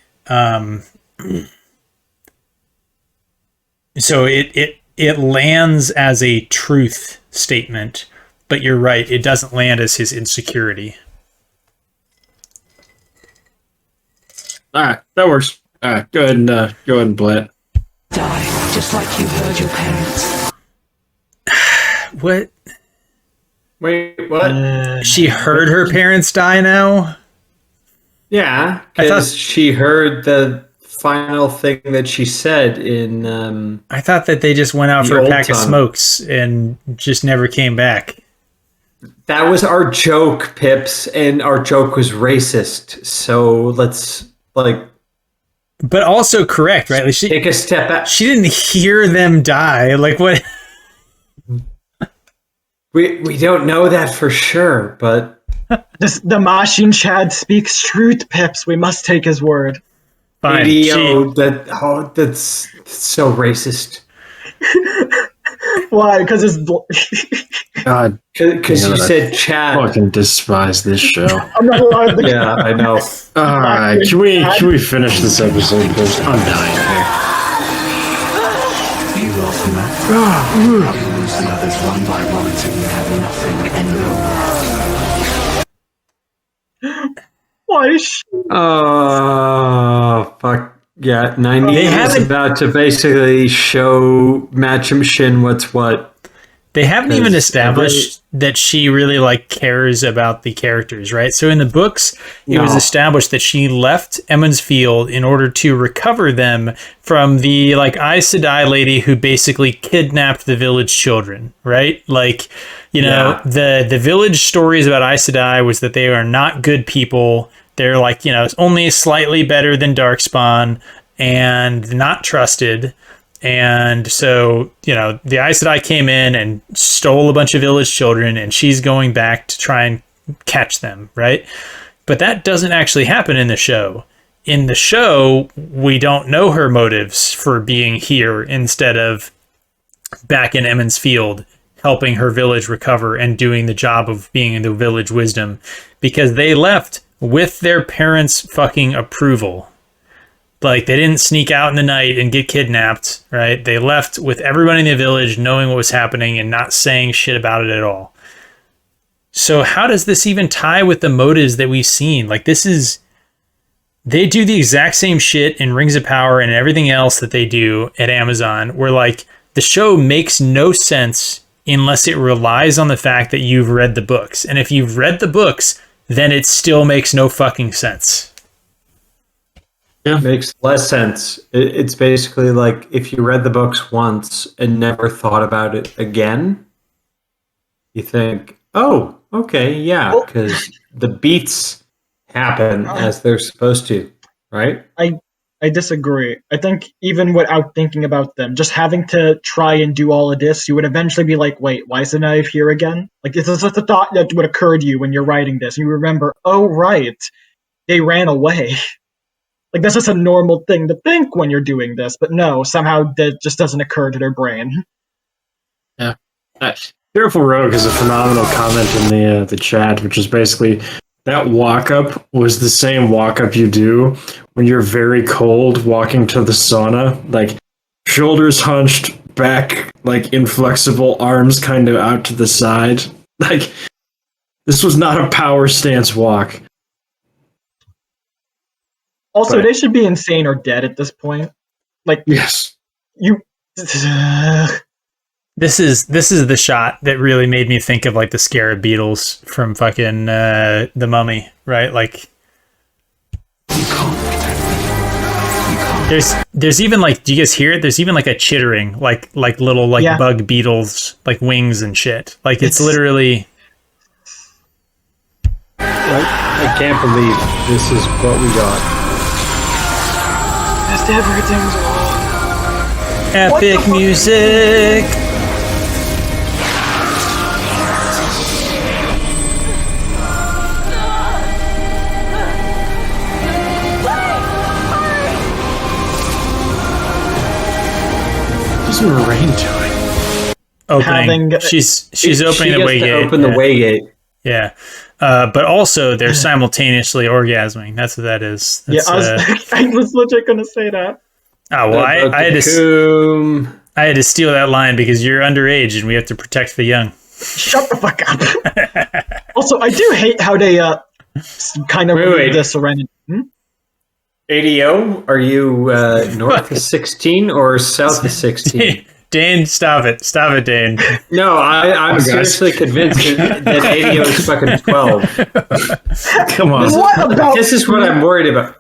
So it lands as a truth statement, but you're right, it doesn't land as his insecurity. All right, that works. All right, go ahead and play it. Die, just like you heard your parents. What? Wait, what? She heard her parents die now? Yeah, because she heard the final thing that she said in I thought that they just went out the for a old pack of tongue. smokes and just never came back. that was our joke, Pips, and our joke was racist. So let's But also correct, right? Like take a step back. she didn't hear them die. Like what? We don't know that for sure, but The Machine Chad speaks truth, Pips. We must take his word. Fine. ADO, that's so racist. Why? Because it's. God, Because damn you it, I said Chad. fucking despise this show. I'm not allowed to. Yeah, I know. All right, can we finish this episode? Because I'm dying here. You lost Matt. You lose the others one by one until you have nothing and no more. Why is she? Oh, fuck. Yeah, 90 They is haven't- about to basically show Matcham Shin what's what. They haven't even Because established that she really like cares about the characters, right? So in the books, it was No. established that she left Emmons Field in order to recover them from the like Aes Sedai lady who basically kidnapped the village children, right? Like, you know, the village stories about Aes Sedai was that they are not good people. They're like, you know, only slightly better than Darkspawn and not trusted. And so, the Aes Sedai came in and stole a bunch of village children, and she's going back to try and catch them, right? But that doesn't actually happen in the show. In the show, we don't know her motives for being here instead of back in Emmons Field, helping her village recover and doing the job of being in the village wisdom, because they left with their parents' fucking approval. Like, they didn't sneak out in the night and get kidnapped, right? They left with everybody in the village knowing what was happening and not saying shit about it at all. So how does this even tie with the motives that we've seen? Like, they do the exact same shit in Rings of Power and everything else that they do at Amazon, where, like, the show makes no sense unless it relies on the fact that you've read the books. And if you've read the books, then it still makes no fucking sense. Yeah, makes less sense. It's basically like if you read the books once and never thought about it again, you think, oh, okay, yeah, because the beats happen as they're supposed to, right? I disagree. I think even without thinking about them, just having to try and do all of this, you would eventually be like, wait, why is the knife here again? Like, it's just a thought that would occur to you when you're writing this. You remember, oh, right, they ran away. Like, that's just a normal thing to think when you're doing this, but no, somehow that just doesn't occur to their brain. Yeah. Fearful Rogue is a phenomenal comment in the chat, which is basically that walk-up was the same walk-up you do when you're very cold walking to the sauna. Like, shoulders hunched, back, like, inflexible, arms kind of out to the side. Like, this was not a power stance walk. Also, they should be insane or dead at this point. Like, yes, you. This is the shot that really made me think of, like, the scarab beetles from fucking The Mummy, right? Like, there's even, like, do you guys hear it? There's even, like, a chittering, like little, like, bug beetles, like wings and shit. Like, it's literally. I can't believe this is what we got. Everything's wrong. Epic music. What's Moraine doing? Opening. She's opening the way gate. Open the way gate. Yeah. But also they're simultaneously orgasming. That's what that is. That's, I was legit gonna say that. Oh well, I had to steal that line because you're underage and we have to protect the young. Shut the fuck up. Also, I do hate how they kind of remove the Serenity. ADO, are you north of 16 or south of 16? Dane, stop it, Dane. No, I'm seriously convinced that ADO is fucking 12. Come on. This is what I'm worried about.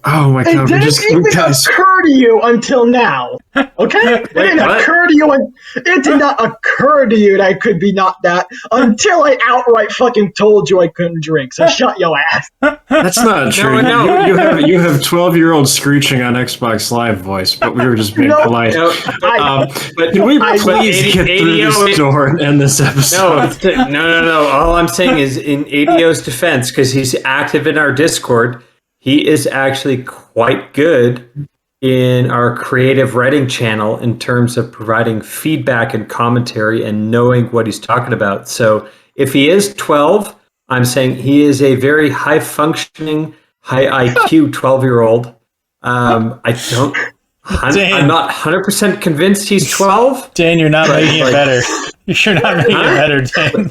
Oh my god! It didn't even occur to you until now. Okay, it didn't occur to you. It did not occur to you that I could be not that until I outright fucking told you I couldn't drink. So shut your ass. That's not true. No. You have 12-year-old screeching on Xbox Live voice, but we were just being polite. But can we please get through this door and end this episode? No. All I'm saying is, in ADO's defense, because he's active in our Discord, he is actually quite good in our creative writing channel in terms of providing feedback and commentary and knowing what he's talking about. So if he is 12, I'm saying he is a very high-functioning, high IQ 12-year-old. I'm not 100% convinced he's 12. Dane, you're not making it better. You're not making it better, Dane.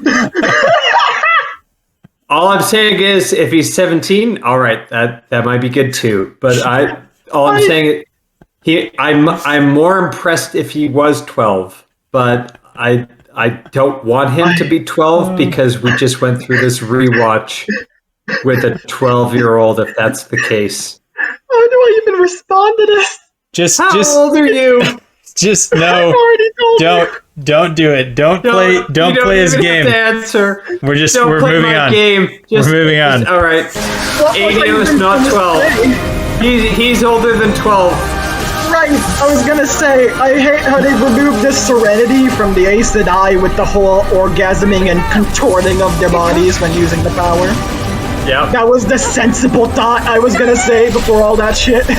All I'm saying is, if he's 17, all right, that might be good too. But I'm saying I'm more impressed if he was 12. But I don't want him to be 12 because we just went through this rewatch with a 12-year-old. If that's the case, how do I even respond to this? How old are you? Just no. Don't do it. Don't play his game. Answer. We're moving on. We're moving on. All right. ADO is not 12. He's older than 12. Right. I was gonna say, I hate how they removed the serenity from the Aes Sedai with the whole orgasming and contorting of their bodies when using the power. Yeah. That was the sensible thought I was gonna say before all that shit.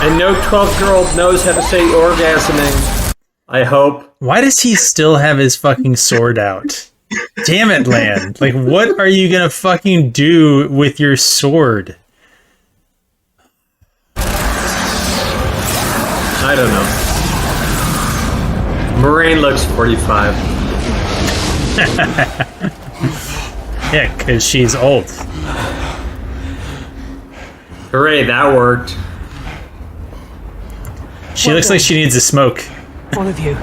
And no 12-year-old knows how to say orgasming. I hope. Why does he still have his fucking sword out? Damn it, Lan. Like, what are you gonna fucking do with your sword? I don't know. Moraine looks 45. Yeah, because she's old. Hooray, that worked. She looks like she needs a smoke. All of you.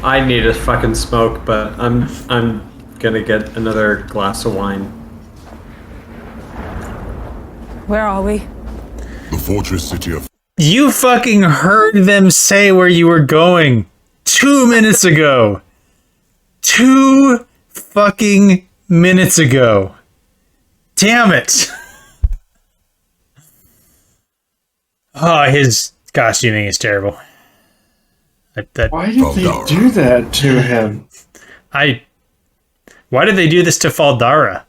I need a fucking smoke, but I'm gonna get another glass of wine. Where are we? The fortress city of You fucking heard them say where you were going 2 minutes ago. 2 fucking minutes ago. Damn it. Oh, his costuming is terrible. Why did they do that to him? Why did they do this to Faldara?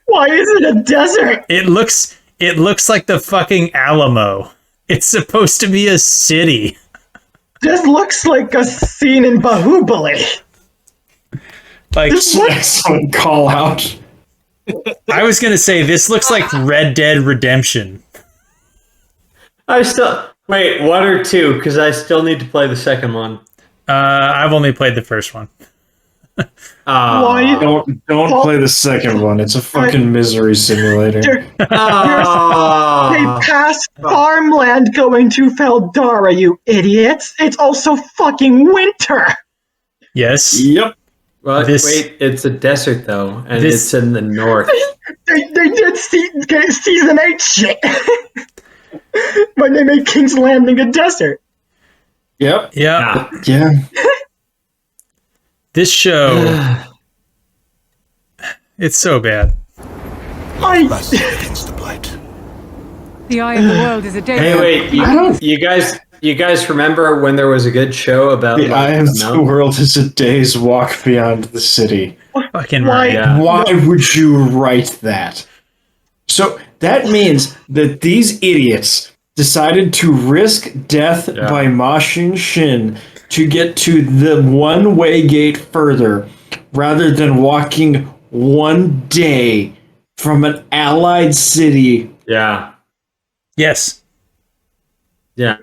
Why is it a desert? It looks like the fucking Alamo. It's supposed to be a city. This looks like a scene in Bahubali. Like, Excellent call out. I was gonna say this looks like Red Dead Redemption. Wait, 1 or 2, because I still need to play the second one. I've only played the first one. Why? Don't play the second one. It's a fucking misery simulator. They passed farmland going to Feldara, you idiots. It's also fucking winter. Yes. Yep. Well, wait, it's a desert though, and it's in the north. They did season 8 shit. When they made King's Landing a desert. Yep. Yeah. Yeah. This show, it's so bad. massive against the blight. The eye of the world is a day. Hey, wait, you guys remember when there was a good show about The eye of the world is a day's walk beyond the city. Fucking Why? right. Yeah. Why would you write that? So that means that these idiots decided to risk death by moshing Shin to get to the one-way gate further, rather than walking one day from an allied city. Yeah. Yes. Yeah.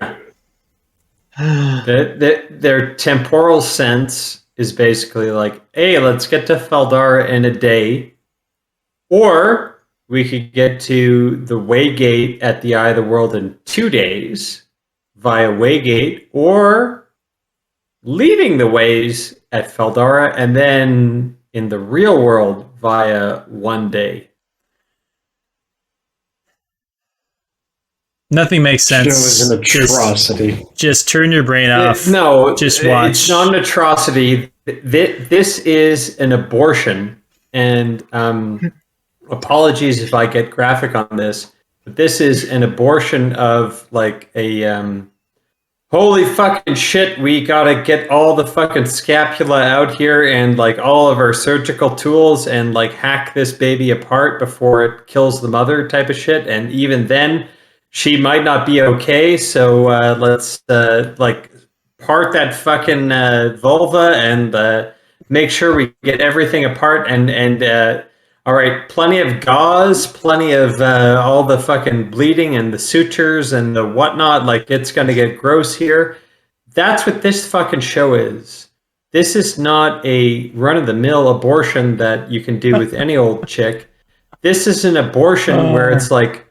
Their temporal sense is basically like, hey, let's get to Feldara in a day. Or we could get to the Waygate at the Eye of the World in 2 days via Waygate, or leaving the ways at Feldara and then in the real world via 1 day. Nothing makes sense. Show is an atrocity. Just turn your brain off. No, just watch. It's not an atrocity. This is an abortion, and apologies if I get graphic on this, but this is an abortion of like a holy fucking shit, we gotta get all the fucking scapula out here and like all of our surgical tools and like hack this baby apart before it kills the mother type of shit. And even then, she might not be okay. So let's like part that fucking vulva and make sure we get everything apart. And all right, plenty of gauze, plenty of all the fucking bleeding and the sutures and the whatnot. Like, it's going to get gross here. That's what this fucking show is. This is not a run-of-the-mill abortion that you can do with any old chick. This is an abortion where it's like,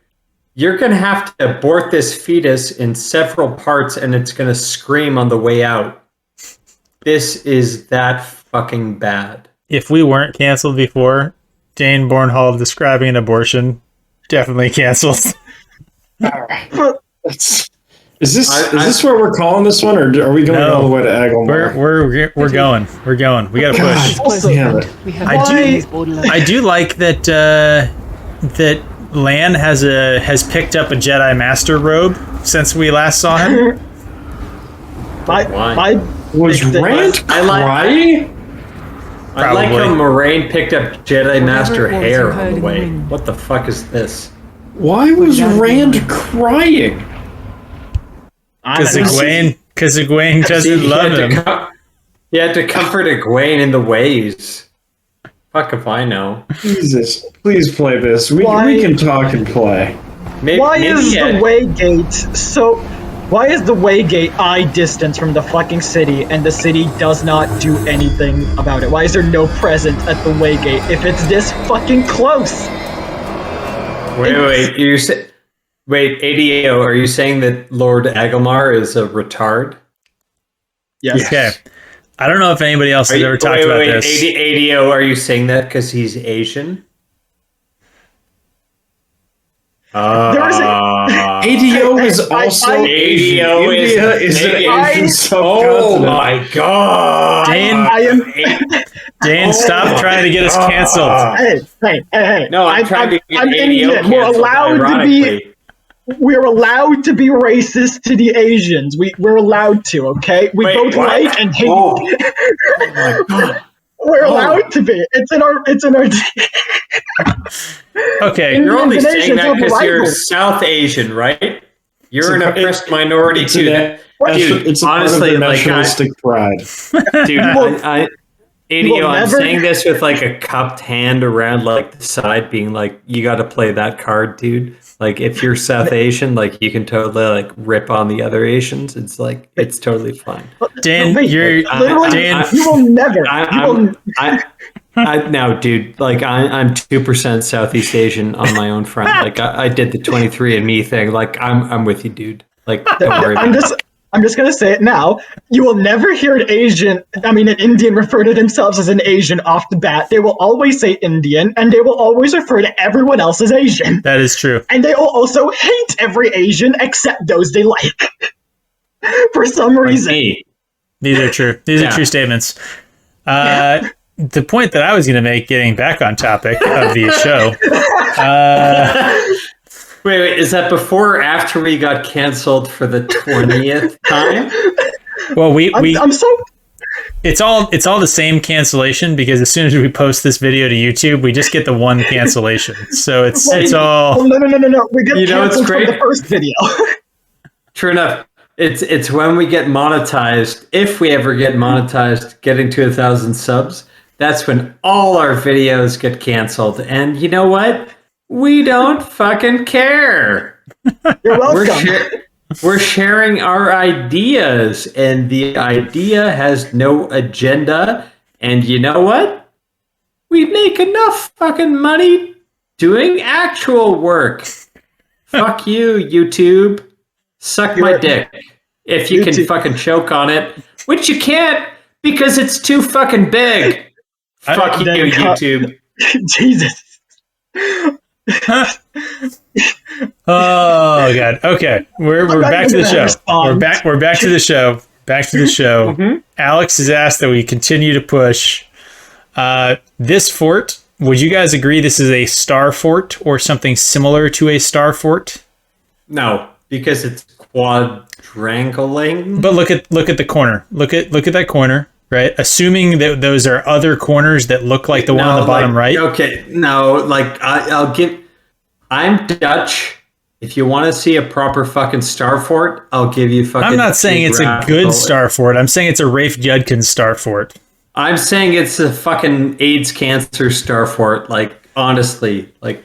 you're going to have to abort this fetus in several parts and it's going to scream on the way out. This is that fucking bad. If we weren't canceled before, Jane Bornhall describing an abortion, definitely canceled. All right. Is this where we're calling this one, or are we going all the way to Agglemore? We're going. We're going. We got to push. Damn it. I do like that Lan has picked up a Jedi Master robe since we last saw him. Was Rand crying? I like how Moraine picked up Jedi Master it was hair you heard on in the the way. wind. What the fuck is this? Why was Rand crying? Because Egwene doesn't love him. He had to comfort Egwene in the ways. Fuck if I know. Jesus, please play this. We can talk and play. Why is the Waygate so? Why is the Waygate eye distance from the fucking city, and the city does not do anything about it? Why is there no presence at the Waygate if it's this fucking close? Wait, ADO, are you saying that Lord Agelmar is a retard? Yes. Okay. I don't know if anybody else has ever talked about this. ADO, are you saying that because he's Asian? ADO is also Asian. ADO India is an Asian subcontinent. Oh my god! Dane, stop trying to get us canceled. Hey! No, I'm trying to get I'm ADO Indian. canceled, We're allowed ironically. we're allowed to be racist to the Asians. We're allowed to, okay? We both what? like and hate. Oh my god! We're allowed to be. It's in our. Okay, You're only Indians and saying Asians that have because you're rivals. South Asian, right? You're an oppressed minority too. Dude, It's a honestly, part of their like, nationalistic pride. dude, ADO, I'm never- saying this with like a cupped hand around like the side, being like, you got to play that card, dude. Like, if you're South Asian, like, you can totally like rip on the other Asians. It's like, it's totally fine. Dan, Wait, you're literally, Dan. you will never. No, dude. Like, I'm 2% Southeast Asian on my own front. Like, I did the 23andMe thing. Like, I'm with you, dude. Like, don't worry. I'm just gonna say it now. You will never hear an Indian refer to themselves as an Asian off the bat. They will always say Indian, and they will always refer to everyone else as Asian. That is true. And they will also hate every Asian except those they like. For some reason. Me. These are true. These are true statements. The point that I was going to make, getting back on topic of the show. Wait, is that before or after we got canceled for the 20th time? Well, I'm so. it's all the same cancellation, because as soon as we post this video to YouTube, we just get the one cancellation. So it's all. Oh, no. We get canceled from great? the first video. True enough. It's when we get monetized, if we ever get monetized, getting to 1,000 subs, that's when all our videos get canceled. And you know what? We don't fucking care. You're welcome. We're sharing our ideas, and the idea has no agenda. And you know what? We make enough fucking money doing actual work. Fuck you, YouTube. Suck my dick. If you can fucking choke on it, which you can't because it's too fucking big. Fuck you, YouTube. Jesus. Oh god. Okay, we're back to the show. We're back to the show. Back to the show. Mm-hmm. Alex has asked that we continue to push this fort. Would you guys agree this is a star fort or something similar to a star fort? No, because it's quadrangling. But look at the corner. Look at that corner. Right, assuming that those are other corners that look like the one on the bottom right. Okay, no, like I'm Dutch. If you want to see a proper fucking star fort, I'll give you fucking. I'm not saying it's a good star fort. I'm saying it's a Rafe Judkins star fort. I'm saying it's a fucking AIDS cancer star fort. Like, honestly, like.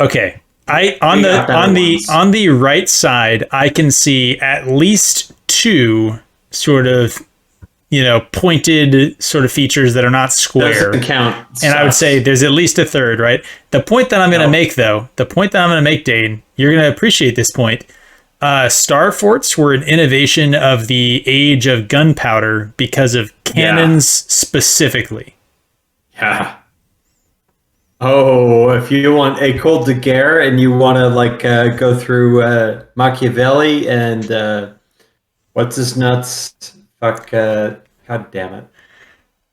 Okay, on the right side, I can see at least two sort of, pointed sort of features that are not square. Doesn't count. And I would say there's at least a third, right? The point that I'm going to make, though, Dane, you're going to appreciate this point. Star forts were an innovation of the age of gunpowder because of cannons specifically. Yeah. Oh, if you want a Col de Guerre and you want to go through Machiavelli and what's his nuts? Fuck, god damn it.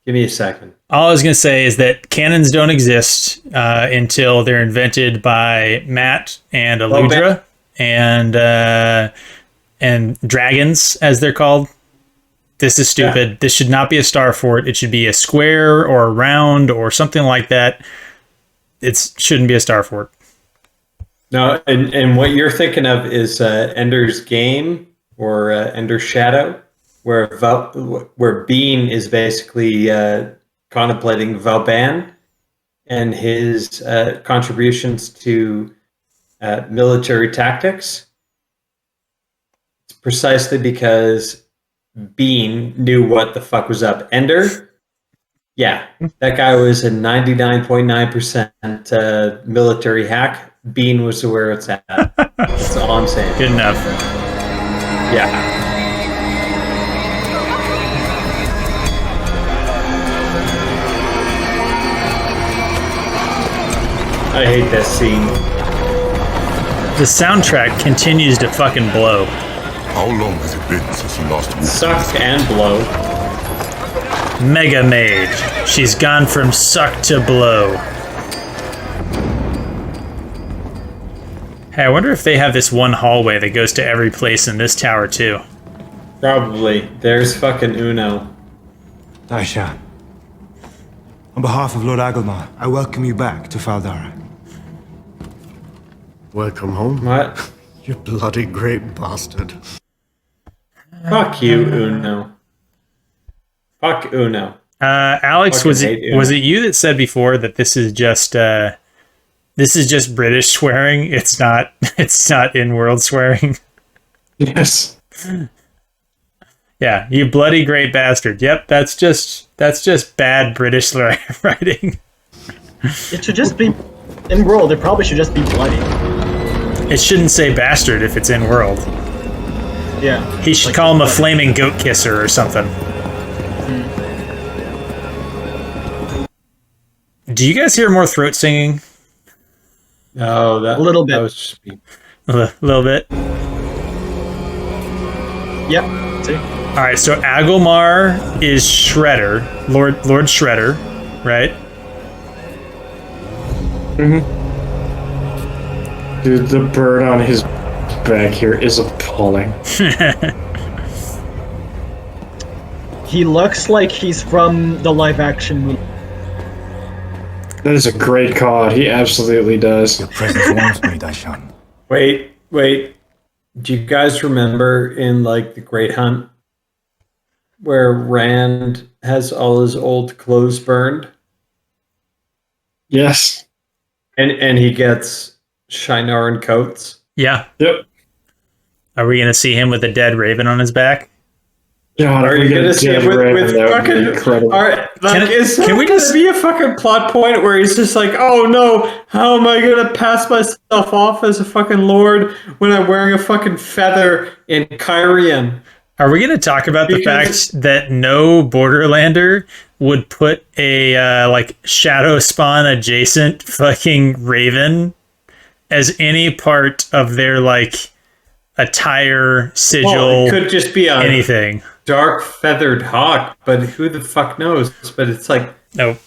Give me a second. All I was going to say is that cannons don't exist until they're invented by Matt and Aludra and dragons, as they're called. This is stupid. Yeah. This should not be a star fort. It should be a square or a round or something like that. It shouldn't be a star fort. No, and what you're thinking of is Ender's Game or Ender's Shadow, where Bean is basically contemplating Vauban and his contributions to military tactics. It's precisely because Bean knew what the fuck was up. Ender, yeah, that guy was a 99.9% military hack. Bean was where it's at. That's all I'm saying. Good enough. Yeah. I hate this scene. The soundtrack continues to fucking blow. How long has it been since you last walked? Suck and blow. Mega Mage. She's gone from suck to blow. Hey, I wonder if they have this one hallway that goes to every place in this tower, too. Probably. There's fucking Uno. Daishan, on behalf of Lord Agilmar, I welcome you back to Faldara. Welcome home. What? You bloody great bastard. Fuck you, Uno. Fuck Uno. Alex, was it you that said before that this is just British swearing? It's not in-world swearing. Yes. Yeah, you bloody great bastard. Yep, that's just bad British writing. It should just be in world. It probably should just be bloody. It shouldn't say bastard if it's in world. Yeah. He should call him a flaming goat kisser or something. Do you guys hear more throat singing? No, a little bit. That was just me. A little bit. Yep. See? All right. So Agilmar is Shredder, Lord Shredder, right? Mm-hmm. Dude, the bird on his back here is appalling. He looks like he's from the live-action movie. That is a great call. He absolutely does. Your presence warms me, Daishan. Wait. Do you guys remember in like The Great Hunt where Rand has all his old clothes burned? Yes. And he gets Shinar and coats? Yeah. Yep. Are we gonna see him with a dead raven on his back? God, are you gonna see him with fucking incredible? All right, like, can we just be a fucking plot point where he's just like, oh no, how am I gonna pass myself off as a fucking lord when I'm wearing a fucking feather in Kyrian? Are we gonna talk about the fact that no Borderlander would put a like Shadow Spawn adjacent fucking raven as any part of their like attire, sigil? Well, it could just be anything. Dark feathered hawk, but who the fuck knows? But it's like, no,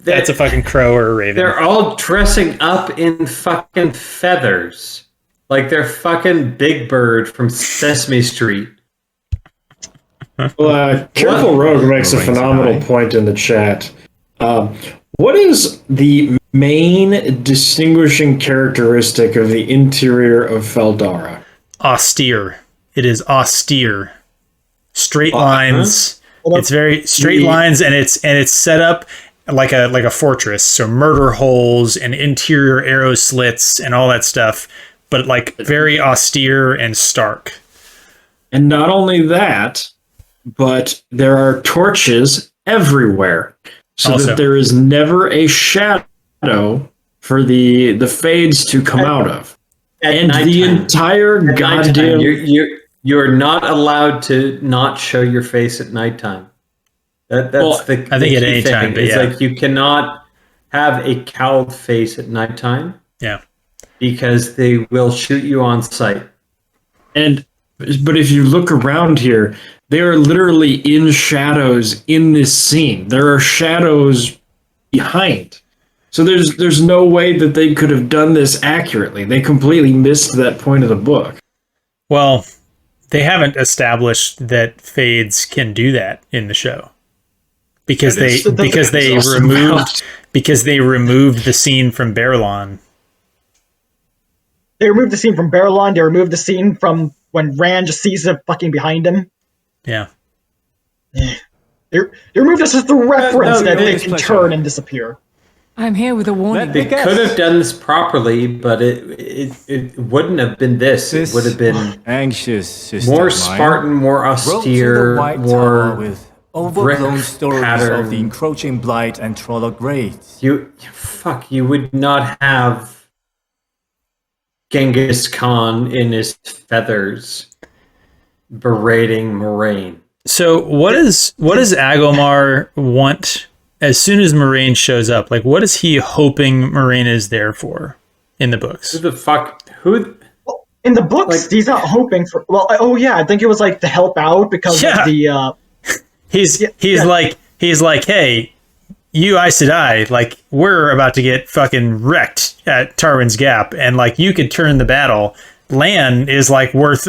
that's a fucking crow or a raven. They're all dressing up in fucking feathers, like they're fucking Big Bird from Sesame Street. Well, Careful Rogue makes a phenomenal point in the chat. What is the main distinguishing characteristic of the interior of Faldara? Austere. It is austere. Straight lines. It's very straight lines, and it's set up like a fortress. So murder holes and interior arrow slits and all that stuff, but like very austere and stark. And not only that, but there are torches everywhere, so that there is never a shadow for the fades to come out of. And the entire goddamn... You're not allowed to not show your face at nighttime. That's I think at any time, but it's like you cannot have a cowled face at nighttime. Yeah, because they will shoot you on sight. But if you look around here, They are literally in shadows in this scene. There are shadows behind. So there's no way that they could have done this accurately. They completely missed that point of the book. Well, they haven't established that fades can do that in the show. Because they removed the scene from Barrelon. They removed the scene from Barrelon. They removed the scene from when Rand just sees it fucking behind him. Yeah. They removed this as the reference that they can turn and disappear. I'm here with a warning. They could have done this properly, but it wouldn't have been this. It would have been anxious sister more Spartan, more austere, more with overblown brick stories pattern. of the encroaching blight and Trolloc raids. You would not have Genghis Khan in his feathers berating Moraine. So what does Agomar want as soon as Moraine shows up? Like, what is he hoping Moraine is there for in the books? Who the fuck? Who? In the books, he's not hoping for. Well, I think it was like to help out because of the. He's like, hey, you Aes Sedai, like, we're about to get fucking wrecked at Tarwin's Gap, and like you could turn the battle. Lan is like worth,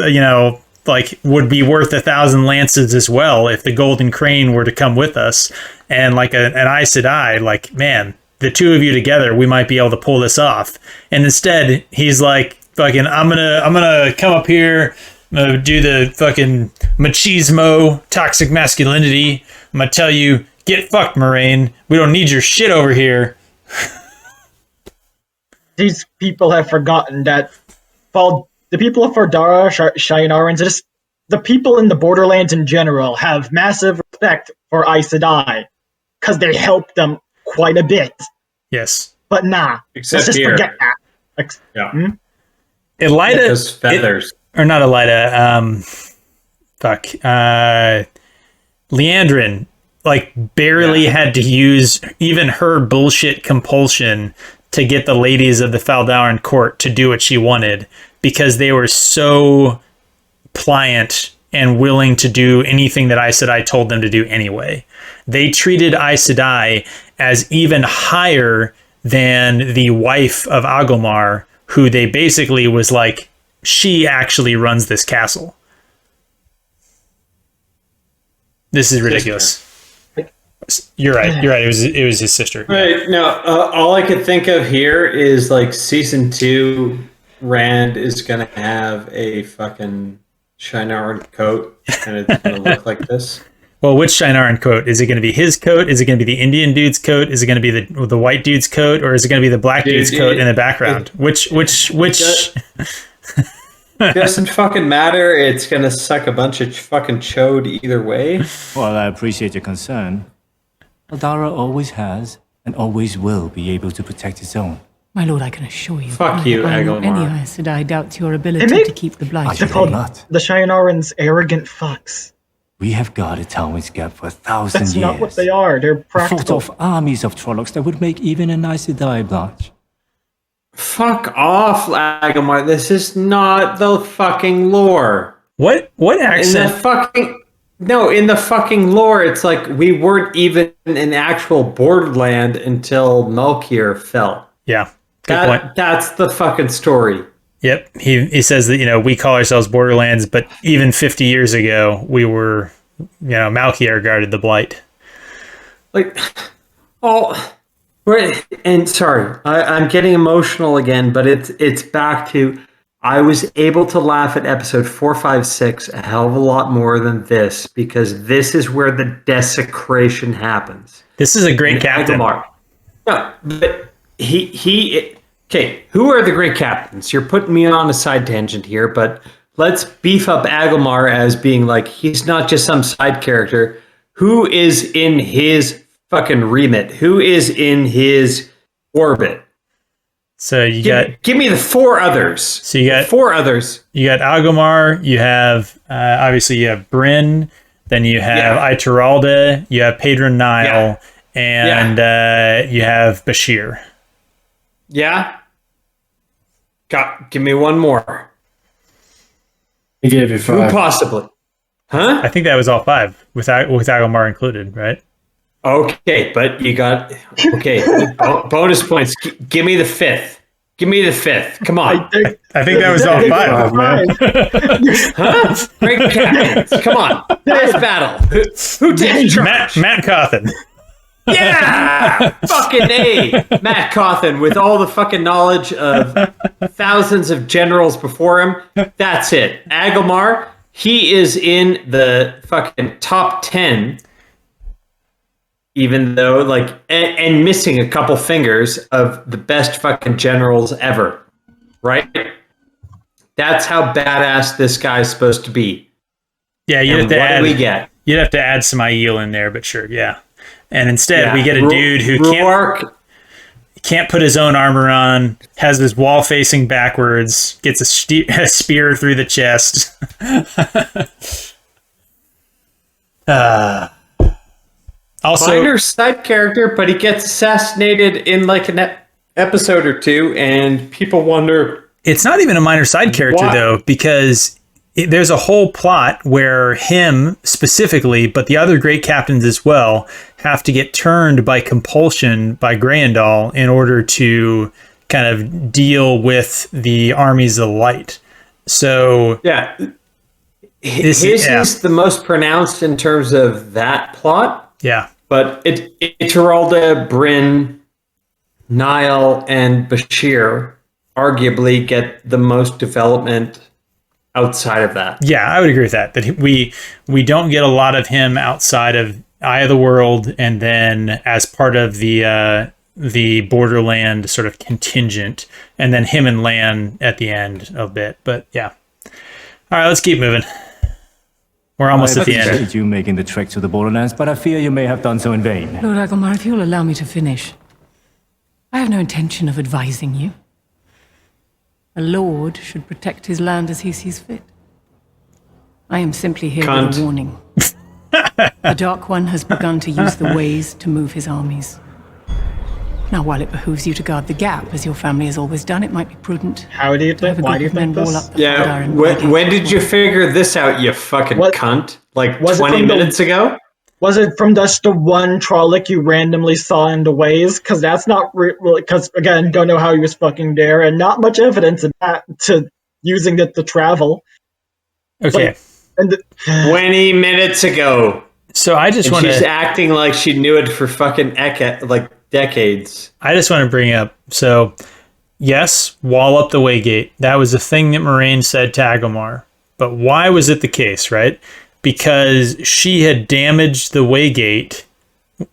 like would be worth 1,000 lances as well if the Golden Crane were to come with us. And like an Aes Sedai, like, man, the two of you together, we might be able to pull this off. And instead, he's like, fucking, I'm gonna come up here, I'm gonna do the fucking machismo, toxic masculinity. I'm gonna tell you, get fucked, Moraine. We don't need your shit over here. These people have forgotten that the people of Fardara, Shienarans, just the people in the Borderlands in general have massive respect for Aes Sedai because they helped them quite a bit. Yes. But let's just forget that. Yeah. Elida, feathers. Or not Elida, Leandrin, like, barely had to use even her bullshit compulsion to get the ladies of the Faldauran court to do what she wanted, because they were so pliant and willing to do anything that Aes Sedai told them to do anyway. They treated Aes Sedai as even higher than the wife of Agomar, who they basically was like, she actually runs this castle. This is ridiculous. You're right. It was his sister. Right. No, all I could think of here is like season 2, Rand is going to have a fucking Shiennaran coat and it's going to look like this. Well, which Shiennaran coat? Is it going to be his coat? Is it going to be the Indian dude's coat? Is it going to be the white dude's coat? Or is it going to be the black dude's coat in the background? Which? It doesn't fucking matter. It's going to suck a bunch of fucking chode either way. Well, I appreciate your concern. Aldara always has and always will be able to protect its own. My lord, I can assure you. Fuck you, Agomar. Any Aes Sedai doubts your ability to keep the blight. They're called the Shienarans arrogant fucks. We have guarded Tarwin's Gap for 1,000 years. That's not what they are. They're practical. Fought off armies of Trollocs that would make even an Aes Sedai blanch. Fuck off, Agomar. This is not the fucking lore. What accent? In the fucking lore, it's like we weren't even in actual borderland until Melkir fell. Yeah, good point. That's the fucking story. Yep. He says that, we call ourselves Borderlands, but even 50 years ago, we were, Malkier guarded the blight. Like, and sorry, I'm getting emotional again, but it's back to, I was able to laugh at episode 4, 5, 6 a hell of a lot more than this, because this is where the desecration happens. This is a great captain. Agomar. No, but okay, who are the great captains? You're putting me on a side tangent here, but let's beef up Agomar as being like, he's not just some side character. Who is in his fucking remit? Who is in his orbit? So give me the 4 others. So you got 4 others. You got Agomar. You have obviously you have Bryn. Then you have Ituralde. You have Pedron Nile, and you have Bashir. Yeah. Give me one more. He gave you 5. Who possibly? Huh? I think that was all 5 with Agomar included, right? Okay, but you got bonus points. Give me the 5th. Give me the 5th. Come on. I think that was all 5. Huh? Great captains. Come on. Last battle. Who takes charge? Matt Cawthon. Yeah! Fucking A! Matt Cawthon, with all the fucking knowledge of thousands of generals before him. That's it. Agomar, he is in the fucking top 10, even though, like, and missing a couple fingers of the best fucking generals ever. Right? That's how badass this guy's supposed to be. Yeah, what do we get? You'd have to add some Aiel in there, but sure, yeah. And instead, we get a dude who can't put his own armor on, has his wall facing backwards, gets a spear through the chest. Also, minor side character, but he gets assassinated in like an episode or 2, and people wonder. It's not even a minor side character, though, because there's a whole plot where him specifically, but the other great captains as well, have to get turned by compulsion by Greyandal in order to kind of deal with the armies of light. So yeah, his is the most pronounced in terms of that plot. Yeah, but Ituralde, Bryn, Niall, and Bashir arguably get the most development outside of that. Yeah, I would agree with that. That we don't get a lot of him outside of Eye of the World, and then as part of the Borderland sort of contingent, and then him and Lan at the end a bit. But yeah, all right, let's keep moving. We're almost at the end. I appreciate you making the trek to the Borderlands, but I fear you may have done so in vain. Lord Agomar, if you'll allow me to finish, I have no intention of advising you. A lord should protect his land as he sees fit. I am simply here with a warning. The Dark One has begun to use the ways to move his armies. Now, while it behooves you to guard the gap, as your family has always done, it might be prudent. How do you think? Why do you think this? Yeah, when did you figure this out, you fucking cunt? Like 20 minutes ago? Was it from just the one Trolloc you randomly saw in the ways? Because that's not really. Because again, don't know how he was fucking there, and not much evidence of that to using it to travel. Okay. 20 minutes ago. So I just want to. She's acting like she knew it for fucking decades. I just want to bring up. So, yes, wall up the Waygate. That was a thing that Moraine said to Agomar. But why was it the case, right? Because she had damaged the Waygate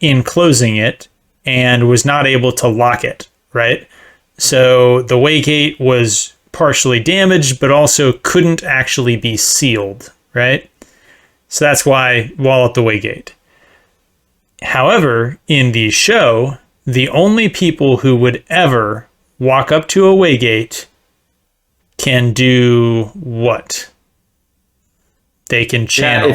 in closing it and was not able to lock it, right? So the Waygate was partially damaged, but also couldn't actually be sealed, right? So that's why wall up the Waygate. However, in the show, the only people who would ever walk up to a Waygate can do what? They can channel. Yeah,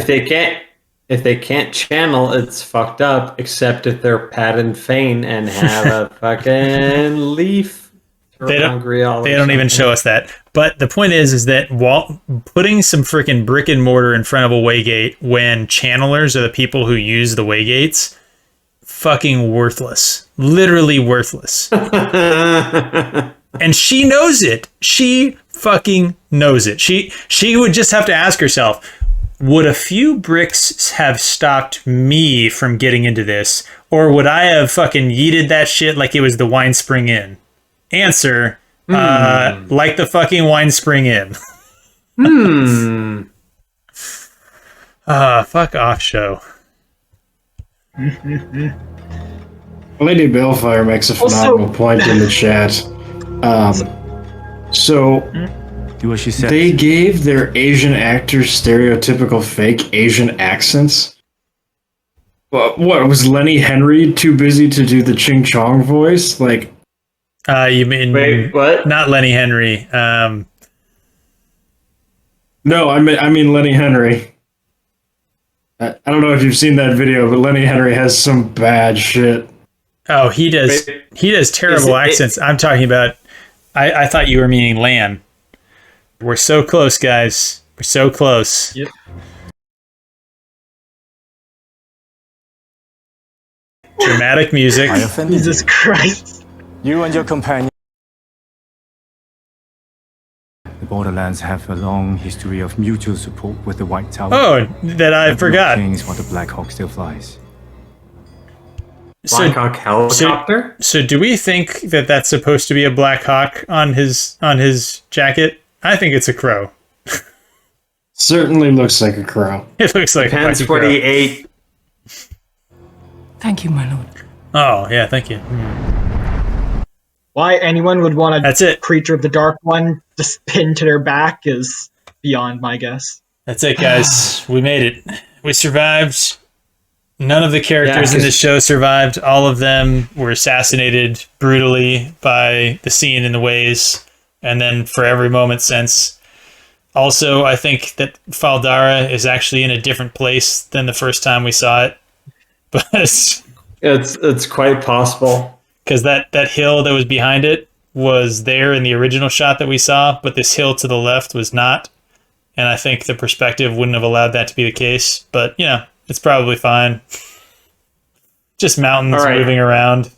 if they can't channel, it's fucked up. Except if they're Pat and Fane and have a fucking leaf. They don't even show us that. But the point is that putting some freaking brick and mortar in front of a Waygate when channelers are the people who use the Waygates, fucking worthless. Literally worthless. And she knows it. She fucking knows it. She would just have to ask herself, would a few bricks have stopped me from getting into this? Or would I have fucking yeeted that shit like it was the Wine Spring Inn? Answer, like the fucking Wine Spring Inn. Fuck off, show. Lady Balefire makes a phenomenal point in the chat. Do what she said. They gave their Asian actors stereotypical fake Asian accents. What was Lenny Henry too busy to do the Ching Chong voice? Like, you mean what? Not Lenny Henry. No, I mean Lenny Henry. I don't know if you've seen that video, but Lenny Henry has some bad shit. Oh, he does. He does terrible accents. I'm talking about. I thought you were meaning Lan. We're so close, guys. We're so close. Yep. Dramatic music. I offended Jesus you. Christ. You and your companion. The Borderlands have a long history of mutual support with the White Tower. Oh, that I That will forgot. change while the Black Hawk still flies. Black Hawk helicopter? So do we think that that's supposed to be a Black Hawk on his jacket? I think it's a crow. Certainly looks like a crow. It looks like Depends a what crow. he ate. Thank you, my lord. Oh, yeah, thank you. Why anyone would want a That's it. creature of the Dark One just pinned to their back is beyond my guess. That's it, guys. We made it. We survived. None of the characters in this show survived. All of them were assassinated brutally by the scene in the ways, and then for every moment since. Also, I think that Faldara is actually in a different place than the first time we saw it. But It's quite possible. because that hill that was behind it was there in the original shot that we saw, but this hill to the left was not. And I think the perspective wouldn't have allowed that to be the case. But, you know, it's probably fine. Just mountains All right. moving around.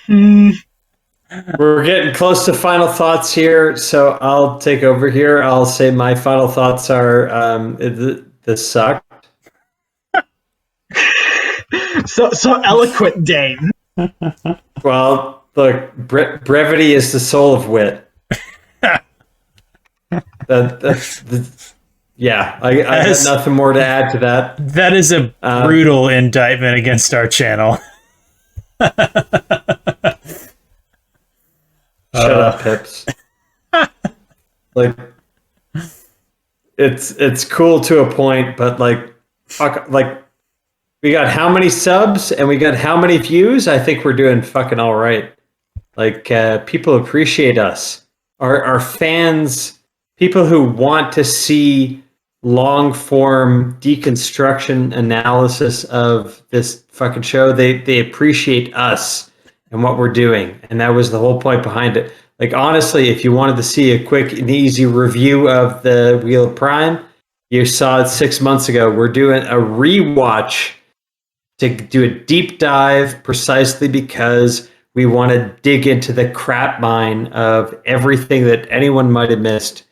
We're getting close to final thoughts here, so I'll take over here. I'll say my final thoughts are this sucked. So eloquent, Dane. Well, look, brevity is the soul of wit. Yeah, I got nothing more to add to that. That is a brutal indictment against our channel. Shut up, Pips. Like, it's cool to a point, but like, fuck, like, we got how many subs and we got how many views? I think we're doing fucking all right. Like, people appreciate us. Our fans, people who want to see long form deconstruction analysis of this fucking show, they appreciate us and what we're doing. And that was the whole point behind it. Like, honestly, if you wanted to see a quick and easy review of the Wheel of Prime, you saw it 6 months ago. We're doing a rewatch to do a deep dive precisely because we want to dig into the crap mine of everything that anyone might have missed.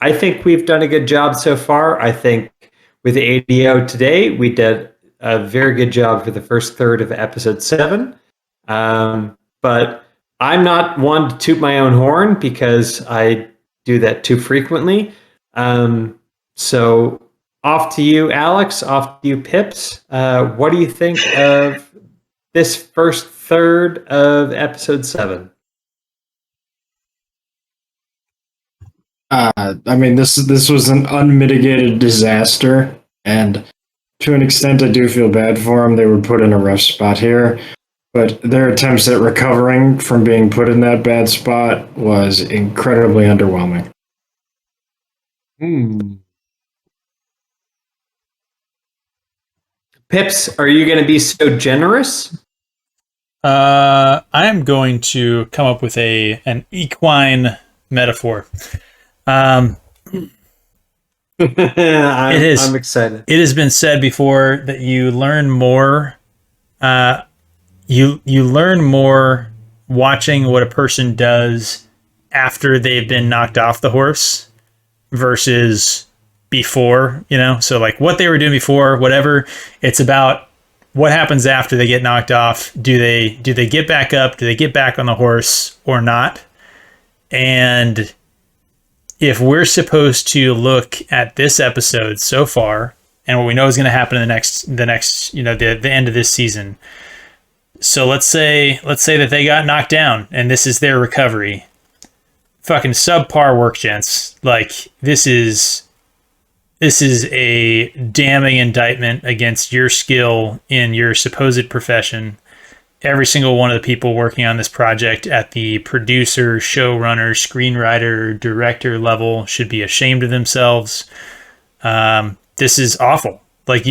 I think we've done a good job so far. I think with ADO today, we did a very good job for the first third of episode 7. But I'm not one to toot my own horn because I do that too frequently. So off to you, Alex. Off to you, Pips. What do you think of this first third of episode 7? I mean, this was an unmitigated disaster, and to an extent, I do feel bad for them. They were put in a rough spot here, but their attempts at recovering from being put in that bad spot was incredibly underwhelming. Pips, are you going to be so generous? I am going to come up with an equine metaphor. I'm excited. It has been said before that you learn more. You learn more watching what a person does after they've been knocked off the horse versus before. You know, so like what they were doing before, whatever. It's about what happens after they get knocked off. Do they get back up? Do they get back on the horse or not? And if we're supposed to look at this episode so far and what we know is going to happen in the next, the end of this season. So let's say that they got knocked down and this is their recovery. Fucking subpar work, gents. Like, this is a damning indictment against your skill in your supposed profession. Every single one of the people working on this project at the producer, showrunner, screenwriter, director level should be ashamed of themselves. This is awful. Like,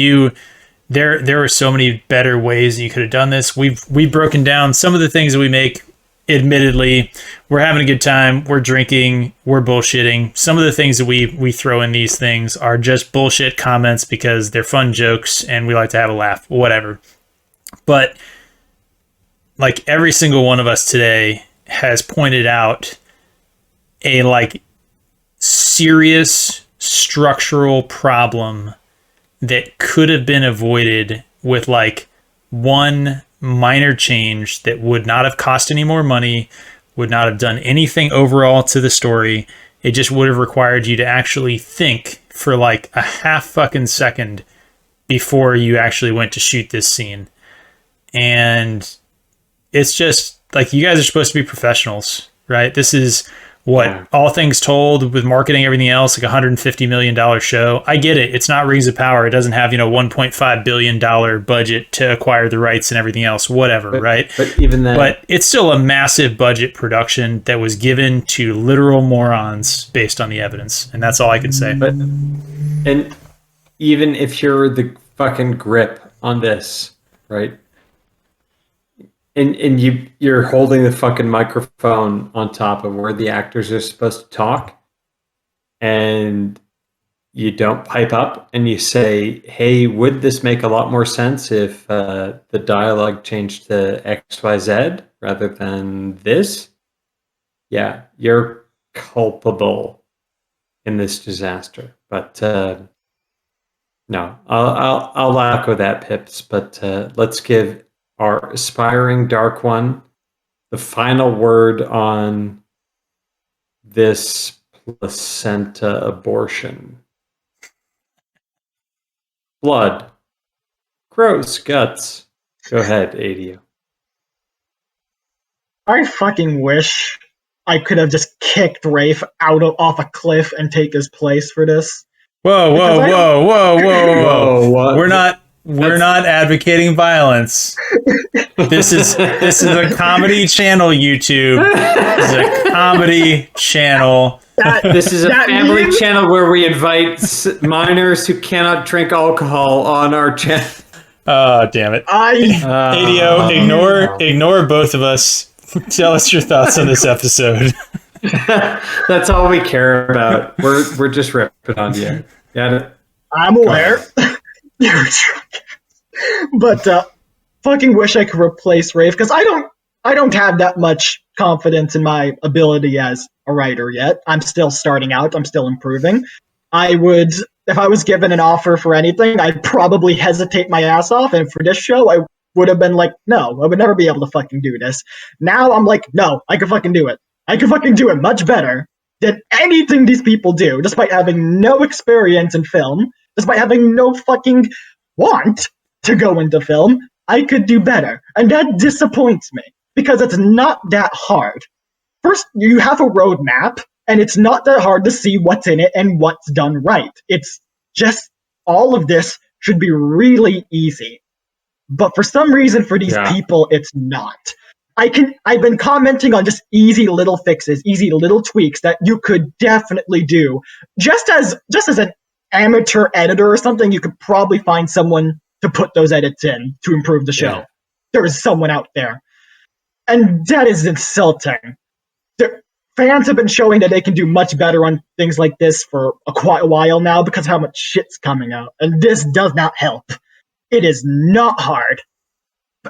there are so many better ways that you could have done this. We've broken down some of the things that we make. Admittedly, we're having a good time. We're drinking. We're bullshitting. Some of the things that we throw in these things are just bullshit comments because they're fun jokes and we like to have a laugh. Whatever. But like every single one of us today has pointed out a like serious structural problem that could have been avoided with like one minor change that would not have cost any more money, would not have done anything overall to the story. It just would have required you to actually think for like a half fucking second before you actually went to shoot this scene. And it's just like, you guys are supposed to be professionals, right? This is what all things told with marketing, everything else, like $150 million show. I get it. It's not Rings of Power. It doesn't have, $1.5 billion budget to acquire the rights and everything else, whatever. Right. But even then, but it's still a massive budget production that was given to literal morons based on the evidence. And that's all I can say. But, and even if you're the fucking grip on this, right? And you're holding the fucking microphone on top of where the actors are supposed to talk, and you don't pipe up and you say, hey, would this make a lot more sense if the dialogue changed to XYZ rather than this? Yeah, you're culpable in this disaster. But no, I'll echo that, Pips. But let's give our aspiring Dark One the final word on this placenta abortion. Blood. Gross guts. Go ahead, ADU. I fucking wish I could have just kicked Rafe off a cliff and take his place for this. Whoa. What? We're not advocating violence. This is a comedy channel, YouTube. This is a comedy channel. This is a family channel where we invite minors who cannot drink alcohol on our channel. Oh, damn it. ADO, ignore both of us. Tell us your thoughts on this episode. That's all we care about. We're just ripping on you. Got it? I'm aware. But fucking wish I could replace Rafe, because I don't have that much confidence in my ability as a writer yet. I'm still starting out. I'm still improving. If I was given an offer for anything, I'd probably hesitate my ass off. And for this show, I would have been like, no, I would never be able to fucking do this. Now I'm like, no, I can fucking do it. I can fucking do it much better than anything these people do, despite having no experience in film, despite having no fucking want to go into film. I could do better. And that disappoints me, because it's not that hard. First, you have a roadmap, and it's not that hard to see what's in it and what's done right. It's just, all of this should be really easy. But for some reason, for these people, it's not. I've been commenting on just easy little fixes, easy little tweaks that you could definitely do. Just as an amateur editor or something, you could probably find someone to put those edits in to improve the show. Yeah. There is someone out there. And that is insulting. Fans have been showing that they can do much better on things like this for quite a while now because of how much shit's coming out. And this does not help. It is not hard.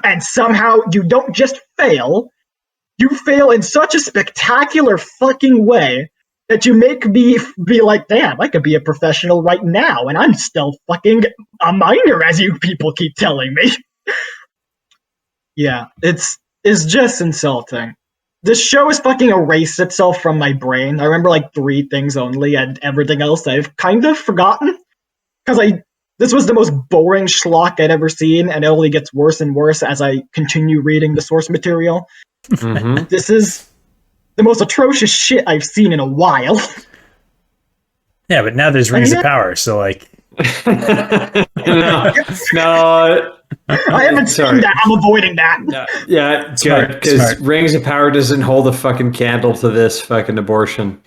And somehow you don't just fail, you fail in such a spectacular fucking way that you make me be like, damn, I could be a professional right now, and I'm still fucking a minor, as you people keep telling me. Yeah, it's just insulting. This show has fucking erased itself from my brain. I remember like 3 things only, and everything else I've kind of forgotten. Because this was the most boring schlock I'd ever seen, and it only gets worse and worse as I continue reading the source material. Mm-hmm. This is the most atrocious shit I've seen in a while. Yeah, but now there's Rings of Power, so like... No. I haven't seen that. I'm avoiding that. No. Yeah, good, because Rings of Power doesn't hold a fucking candle to this fucking abortion.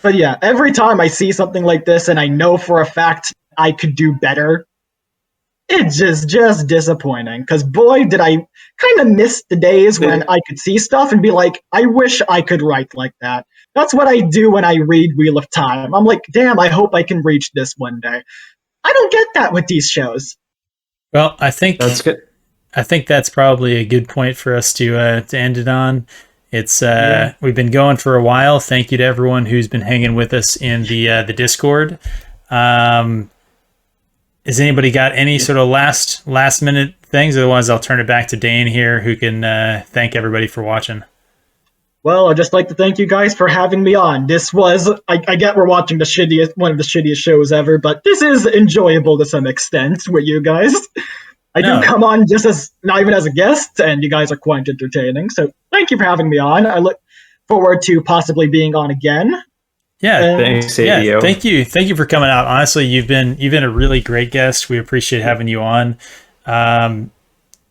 But yeah, every time I see something like this and I know for a fact I could do better, it's just disappointing. Because boy, did I kind of miss the days when I could see stuff and be like, I wish I could write like that. That's what I do when I read Wheel of Time. I'm like, damn, I hope I can reach this one day. I don't get that with these shows. Well, I think That's good. I think that's probably a good point for us to end it on. It's we've been going for a while. Thank you to everyone who's been hanging with us in the Discord. Has anybody got any sort of last minute things? Otherwise, I'll turn it back to Dane here, who can thank everybody for watching. Well, I'd just like to thank you guys for having me on. This was, I get we're watching one of the shittiest shows ever, but this is enjoyable to some extent with you guys. I do come on just as, not even as a guest, and you guys are quite entertaining. So thank you for having me on. I look forward to possibly being on again. Yeah, thanks, yeah, thank you for coming out. Honestly, you've been a really great guest. We appreciate having you on.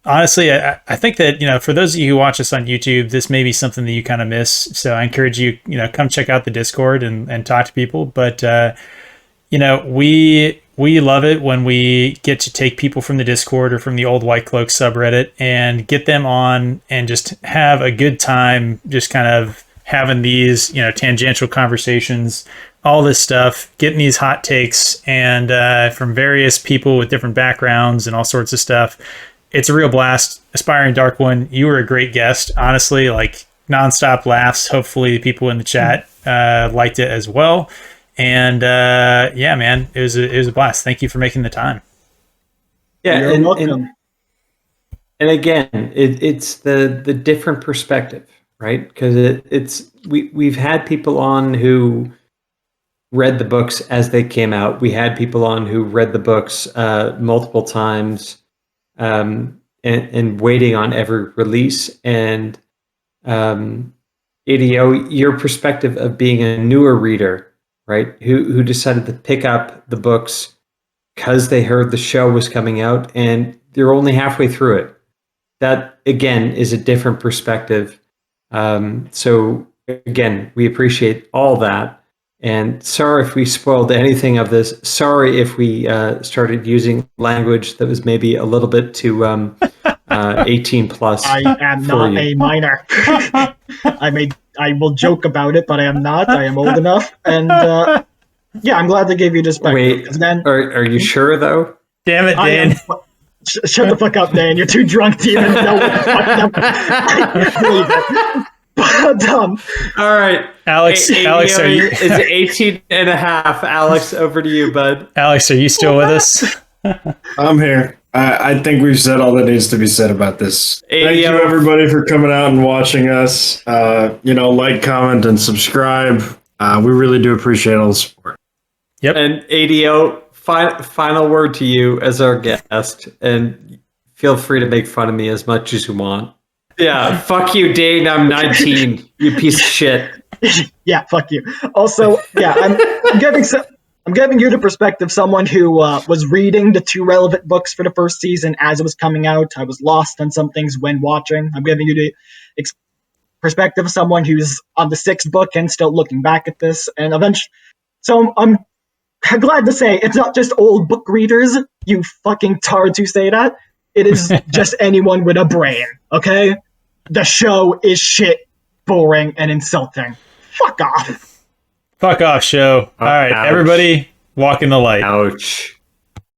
Honestly, I think that, for those of you who watch us on YouTube, this may be something that you kind of miss. So I encourage you, come check out the Discord and talk to people. But, we love it when we get to take people from the Discord or from the Old White Cloak subreddit and get them on and just have a good time, just kind of having these, tangential conversations, all this stuff, getting these hot takes and from various people with different backgrounds and all sorts of stuff. It's a real blast. Aspiring Dark One, you were a great guest. Honestly, like nonstop laughs. Hopefully, people in the chat liked it as well. And yeah, man, it was a blast. Thank you for making the time. Yeah, You're welcome. And again, it's the different perspective, right? Because we've had people on who read the books as they came out. We had people on who read the books multiple times. And waiting on every release. And ADO, your perspective of being a newer reader, right? Who decided to pick up the books because they heard the show was coming out and they're only halfway through it. That again is a different perspective. So again, we appreciate all that. And sorry if we spoiled anything of this. Sorry if we started using language that was maybe a little bit too 18 plus. I am not a minor. I will joke about it, but I am not. I am old enough. And yeah, I'm glad they gave you this back. Wait, then, are you sure though? Damn it, Dan. Shut the fuck up, Dan. You're too drunk to even know what the fuck I believe it. But, all right, Alex, are you? It's 18 and a half. Alex, over to you, bud. Alex, are you still with us? I'm here. I think we've said all that needs to be said about this. Thank you, ADO. everybody, for coming out and watching us. Like, comment, and subscribe. We really do appreciate all the support. Yep. And ADO, final word to you as our guest, and feel free to make fun of me as much as you want. Yeah, fuck you, Dane. I'm 19. You piece of shit. Yeah, fuck you. Also, yeah, I'm giving you the perspective, someone who was reading the 2 relevant books for the first season as it was coming out. I was lost on some things when watching. I'm giving you the perspective of someone who's on the 6th book and still looking back at this. And eventually, so I'm glad to say it's not just old book readers, you fucking tards who say that. It is just anyone with a brain, okay? The show is shit, boring, and insulting. Fuck off. Fuck off, show. All right, Ouch. everybody, walk in the light. Ouch.